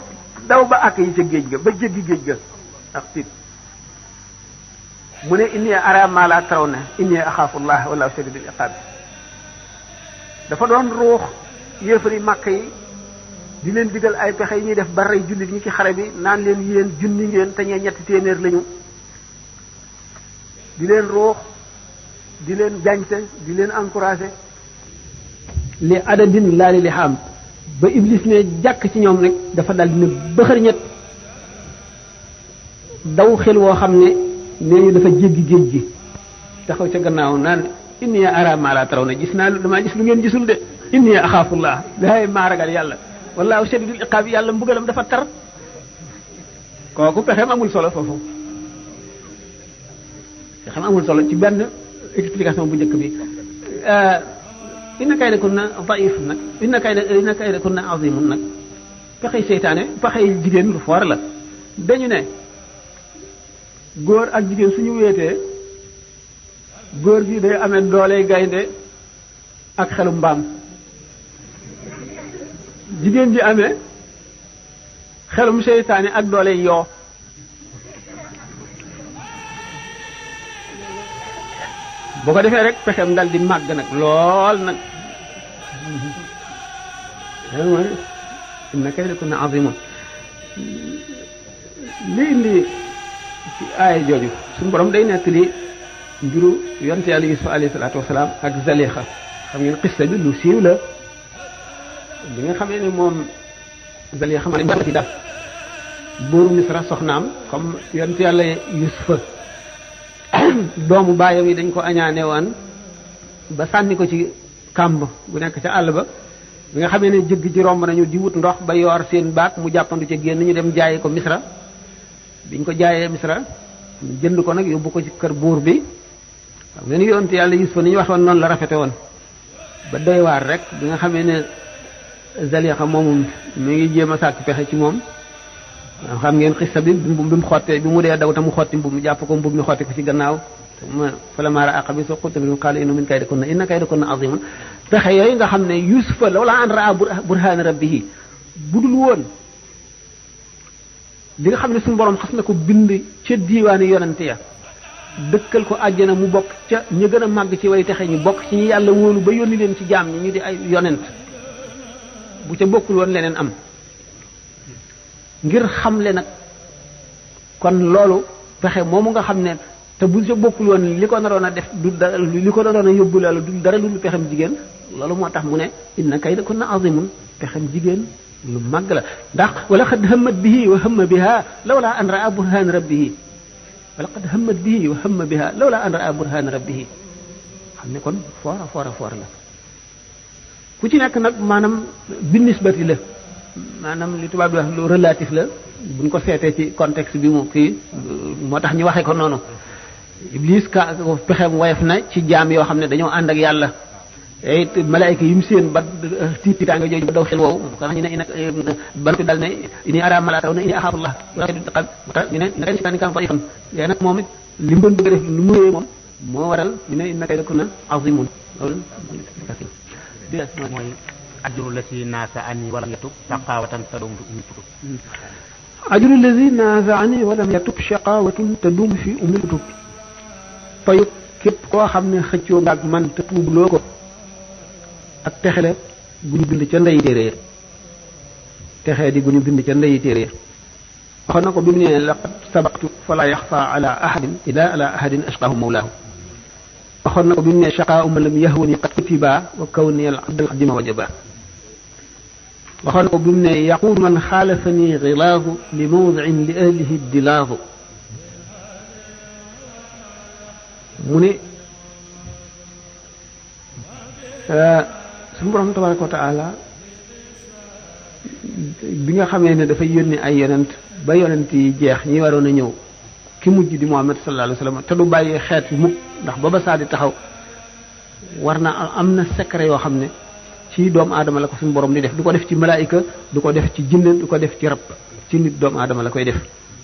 Speaker 1: daw ba àkk yi ca géej ga ba jéggi géej ga ak tiit mu ne inni ara ma la tarawna inni axaafullah wallahu shadidul iqaab dafa doon ruux yéefari màkk yi di leen digal ay pexe yi ñuy def ba rey jullit ñi ci xare bi naan leen yéen junni ngeen te ñee ñetti téeméer lañu di leen ruux di leen jañte di leen encouragé li adadin laali li xam ba iblis ne jàkk ci ñoom rek dafa dal dina bëxër ñett daw xel woo xam ne nee ñu dafa jéggi géej gi taxaw ca gannaaw naan inni ara ma la tarawna gis naa damaa gis lu ngeen gisul de inni axaafullah daay maa ragal yàlla wallahu shadidul iqaab yàlla mbugalam dafa tar kooku pexeem amul solo foofu pexeem amul solo ci benn explication bu njëkk bi inna kaydakunna da'if nag inna kaydakunna azimun nag pexey seytaane pexey jigéen lu foor la dañu ne góor ak jigéen suñu wéetee góor gi day amee doole gaynde ak xelu mbaam jigéen ji amee xelum seytaane ak doole yoo boo ko defee rek pexem dal di màgg nag lool nag loolu mooy inna kaydakunna azimun li indi ci aaya jooju suñu borom day nekk li mbiru yonte yàlla Yuusuf alayhi salaatu wasalaam ak Zalixa xam ngeen xista bi lu siiw la bi nga xamee ne moom Zalixa xam ne ci daf buuru Misra soxnaam comme yonte yàlla Yuusufa doomu baayam yi dañ ko añaane woon ba sànni ko ci kàmb bu nekk ca àll ba bi nga xamee ne jëgg ji romb nañu di wut ndox ba yoor seen baak mu jàppandu ca génn ñu dem jaayi ko Misra biñ ko jaayee Misra jënd ko nag yóbbu ko ci kër buur bi xam nga ni yonte yàlla Yuusufa ni ñu waxoon noonu la rafete woon ba doy waar rek bi nga xamee ne Zalixa moomu mi ngi jéem a sàkk pexe ci moom xam ngeen xista bi bi mu xottee bi mu dee daw te mu xotti mbub mi jàpp ko mbub mi xotti ko ci gannaaw falammaa ra'aa qamiisahu qudda min qaala innahu min kaydikunna inna kaydakunna aziimun pexe yooyu nga xam ne Yuusufa lawlaa an ra'aa burhaana rabbihi budul woon li nga xam ne suñu borom xas na ko bind ca diiwaani yonante ya dëkkal ko àjjana mu bokk ca ñu gën a màgg ci way texe ñu bokk ci ñi yàlla wóolu ba yónni leen ci jaam ñi ñu di ay yonent bu ca bokkul woon leneen am ngir xamle nag kon loolu pexe moomu nga xam ne te bu ca bokkul woon li ko naroon a def du dara li ko naroon a yóbbu loolu du dara lu pexem jigéen loolu moo tax mu ne inna kaydakunna azimun pexem jigéen lu màgg la ndax wala qad hammat bihi wa hamma biha lawla an ra'a burhan rabbihi wala qad hammat bihi wa hamma biha lawla an ra'a burhan rabbihi xam ne kon foora la ku ci nekk nag maanaam binisbati la maanaam li tubaab di wax lu relatif la buñ ko seetee ci contexte bi mu kii moo tax ñu waxee ko noonu Iblis ka pexeem woyof na ci jaam yoo xam ne dañoo ànd ak yàlla it malaayika yi mu seen ba tiitaa nga jooju ba daw xel woowu kana ñu ne nag ban ko dal ne ini ara mala taw ne ini axaafullah ñu ne naka seytaane kam fa fan léegi nag moom it li mu doon bëgg a def lu mu ñëwee moom moo waral ñu ne innaka lakuna azimun loolu
Speaker 5: mooy ajru lati naasa ani walam yatub shaqawatan tadum fi ummi kutub
Speaker 1: ajru lati naasa ani walam yatub shaqawatun tadum fi ummi kutub payu képp koo xam ne xëccoo nga ak man te tuubloo ko ak texele gu ñu bind ca ndeyi téere texee di gu ñu bind ca ndeyi téere waxoon na ko bi mu nee laqad sabaqtu fala yaxfa ala ahadin ila ala ahadin ashqahu mawlaahu waxoon na ko bi mu nee shaqaa uma lam yahwani qad kutiba wa kawni al abdal xadima wajaba waxoon na ko bi mu nee yaquul man xaalafani gilaazu li mawdicin li ahlihi dilaazu mu ne suñu borom tabaraka wa taala bi nga xamee ne dafay yónni ay yonent ba yonent yi jeex ñi waroon a ñëw ki mujj di Muhammad sallallahu alayhi wa sallam te du bàyyi xeet yi mukk ndax ba ba saa di taxaw war na am na secret yoo xam ne ci doomu aadama la ko suñu borom di def du ko def ci malaayika du ko def ci jinne du ko def ci rab ci nit doomu aadama la koy def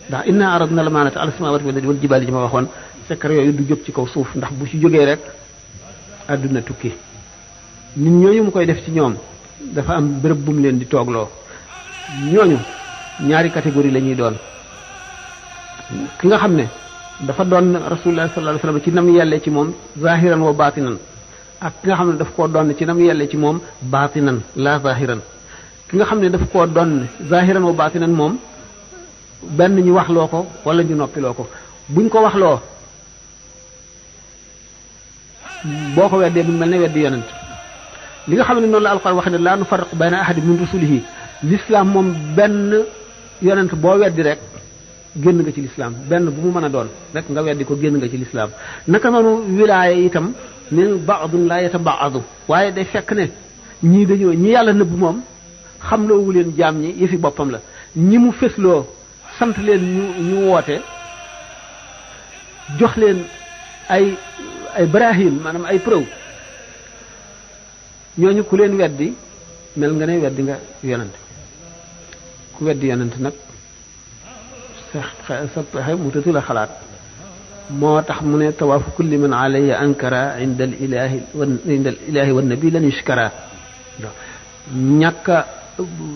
Speaker 1: ndax inna aradna al-amaanata ala samawati wal jibaali ji ma waxoon secret yooyu du jóg ci kaw suuf ndax bu ci jógee rek àdduna tukki nit ñooñu mu koy def ci ñoom dafa am béréb bu mu leen di toogloo ñooñu ñaari catégorie la ñuy doon ki nga xam ne dafa doon rasulullah sallallahu alayhi wasallam ci nam yelle ci moom zahiran wa batinan ak ki nga xam ne daf koo doon ci nam yelle ci moom batinan la zahiran ki nga xam ne daf koo doon zahiran wa batinan moom benn ñu waxloo ko wala ñu noppiloo ko buñ ko waxloo boo ko weddee bu mel ne weddi yonent li nga xam ne noonu la alquran wax ne laa nufarriqu bayna ahadin min rusulihi l'islam moom benn yonent boo weddi rek génn nga ci l'islam benn bu mu mën a doon rek nga weddi ko génn nga ci l'islam naka noonu wilaaya itam min ba'dun la yatabaadu waaye day fekk ne ñii dañoo ñi yàlla nëbb moom xam loowu leen jaam ñi yëfi boppam la ñi mu fesloo sant leen ñu woote jox leen ay brahim maanaam ay preuve ñooñu ku leen weddi mel nga ne weddi nga yonent ku weddi yonent nag sa pexe mu tëtu la xalaat moo tax mu ne tawaafu kulli man alayya ankara inda al ilahi wa nabi lan yushkara ñàkka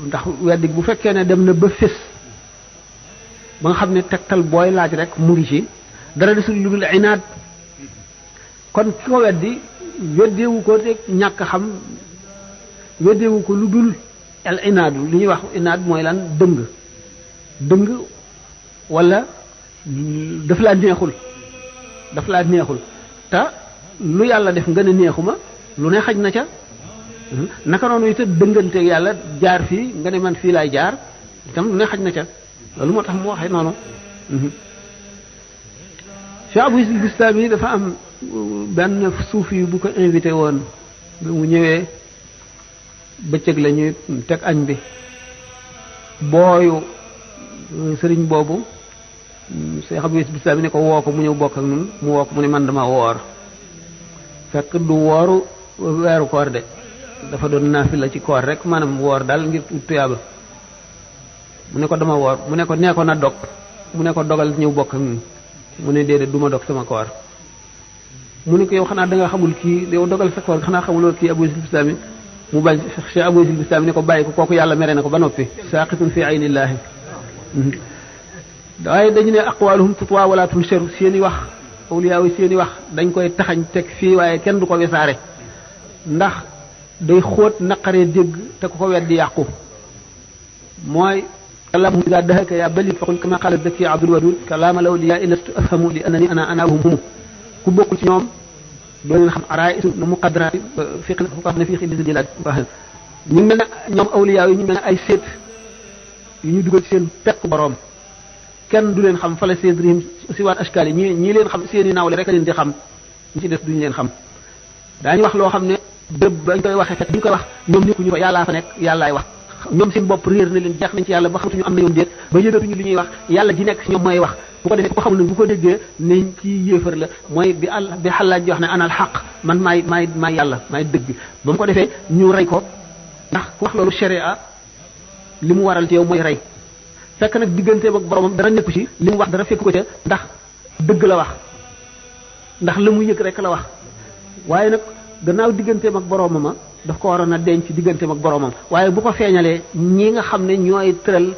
Speaker 1: ndax weddi bu fekkee ne dem na ba fés ba nga xam ne tegtal booy laaj rek mu ngi ci dara desul lu dul inaad kon ki ko weddi weddeewu ko rek ñàkk xam weddeewu ko lu dul al inaadu li ñuy wax inaad mooy lan dëng wala daf laa neexul te lu yàlla def nga ne neexuma lu ne xaj na ca naka noonu itam dënganteeg yàlla jaar fii nga ne man fii laay jaar itam lu ne xaj na ca loolu moo tax mu waxee noonu Cheikh Abou Yazid Bistami dafa am benn suufi bu ko invité woon bi mu ñëwee bëccëg la ñuy teg añ bi booyu sëriñ boobu Cheikh Abou Yazid Bistami ne ko woo ko mu ñëw bokk ak ñun mu woo ko mu ne man dama woor fekk du wooru weeru koor de dafa doon naafila ci koor rek maanaam woor daal ngir tuyaaba mu ne ko dama woor mu ne ko nee ko na dog mu ne ko dogal ñëw bokk ak ñun mu ne déedéet du ma dog sama koor mu ne ko yow xanaa da nga xamul kii yow dogal sa koor xanaa xamuloo kii Abou Yazid Bistami mu bañ Cheikh Abou Yazid Bistami ne ko bàyyi ko kooku yàlla mere na ko ba noppi saqitun fi aynillaahi waaye dañu ne aqwaluhum tutwa wala tunsharu seeni wax awliyaa yi seeni wax dañ koy taxañ teg fii waaye kenn du ko wesaare ndax day xóot naqaree dégg te ku ko weddi yàqu mooy kalaam ida dahaka ya balid faqul kama qala daki abdul wadud kalaam al awliya lastu afhamu li annani ana hum ku bokkul ci ñoom doo leen xam araisu nu muqaddaraat fi ko xam ne fii xilli di laaj ñu mel ne ñoom awliya yi ñu mel ne ay seet yu ñu dugal ci seen pekk boroom kenn du leen xam fala sedrihim si waat ashkaal yi ñii leen xam seeni nawle rek a leen di xam ñu ci des duñu leen xam daañu wax loo xam ne béréb bañ koy waxee fekk bu ñu koy wax ñoom nekkuñu fa yàllaa fa nekk yàllaay wax ñoom seen bopp réer na leen jeex nañ ci yàlla ba xamatuñu am na ñoom déet ba yëgatuñu li ñuy wax yàlla ji nekk si ñoom mooy wax bu ko defee ko xamul ne bu ko déggee ne ci yéefar la mooy bi Xallaaj di wax ne anal xaq man maay yàlla maay dëgg ba mu ko defee ñu rey ko ndax ku wax loolu sharia li mu waral ci yow mooy rey fekk nag digganteem ak boromam dara nekku ci li mu wax dara fekk ko ca ndax dëgg la wax ndax la mu yëg rek la wax waaye nag gannaaw digganteem ak boromam daf ko waroon a denc digganteem ak boromam waaye bu ko feeñalee ñi nga xam ne ñooy tëral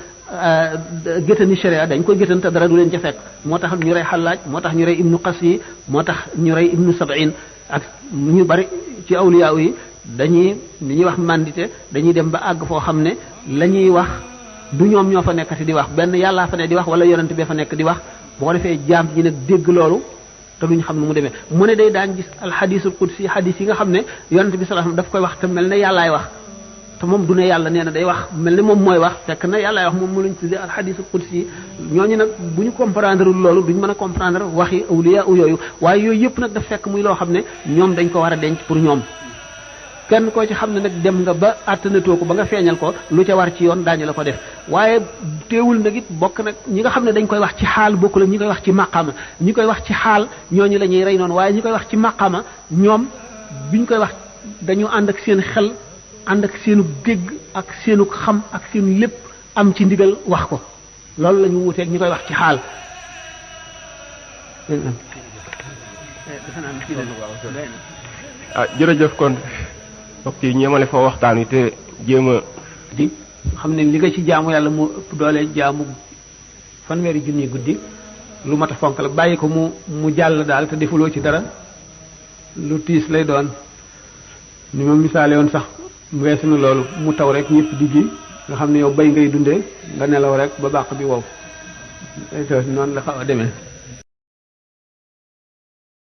Speaker 1: géttani sharia dañ koy géttan te dara du leen ca fekk moo tax ñu rey Xallaaj moo tax ñu rey ibnu Qasi moo tax ñu rey ibnu Sab'in ak ñu bari ci awliya yi dañuy li ñuy wax mandité dañuy dem ba àgg foo xam ne la ñuy wax du ñoom ñoo fa nekkati di wax benn yàllaa fa ne di wax wala yonent bi fa nekk di wax boo ko defee jaam ñi nag dégg loolu te duñ xam ne mu demee mu ne day daan gis alxadisul qudsi xadis yi nga xam ne yonent bi sallallahu alayhi wasallam daf koy wax te mel ne yàllaay wax te moom du ne yàlla nee na day wax mel ne moom mooy wax fekk na yàllaay wax moom mu lañ tuddee alxadisul qudsi ñooñu nag bu ñu comprendre loolu duñ mën a comprendre waxi awliya yooyu waaye yooyu yëpp nag daf fekk muy loo xam ne ñoom dañ ko war a denc pour ñoom kenn koo ci xam ne nag dem nga ba àttanatoo ko ba nga feeñal ko lu ca war ci yoon daañu la ko def waaye teewul nag it bokk nag ñi nga xam ne dañ koy wax ci xaal bokkul ak ñi koy wax ci maqama ñi koy wax ci xaal ñooñu la ñuy rey noonu waaye ñi koy wax ci maqama ñoom biñ koy wax dañu ànd ak seen xel ànd ak seenu dégg ak seenu xam ak seenu lépp am ci ndigal wax ko loolu la ñu wuteeg ñi koy wax ci xaal
Speaker 2: jërëjëf kon mbokk yi ñeemale foo waxtaan wi te jéem a
Speaker 1: di xam ne li nga ci jaamu yàlla moo ëpp doole jaamu fanweeri junni guddi lu mat a fonk la bàyyi ko mu jàll daal te defuloo ci dara lu tiis lay doon ni ma misaale woon sax weesu na loolu mu taw rek ñëpp di ji nga xam ne yow bay ngay dundee nga nelaw rek ba bàq bi wow noonu la xaw a demee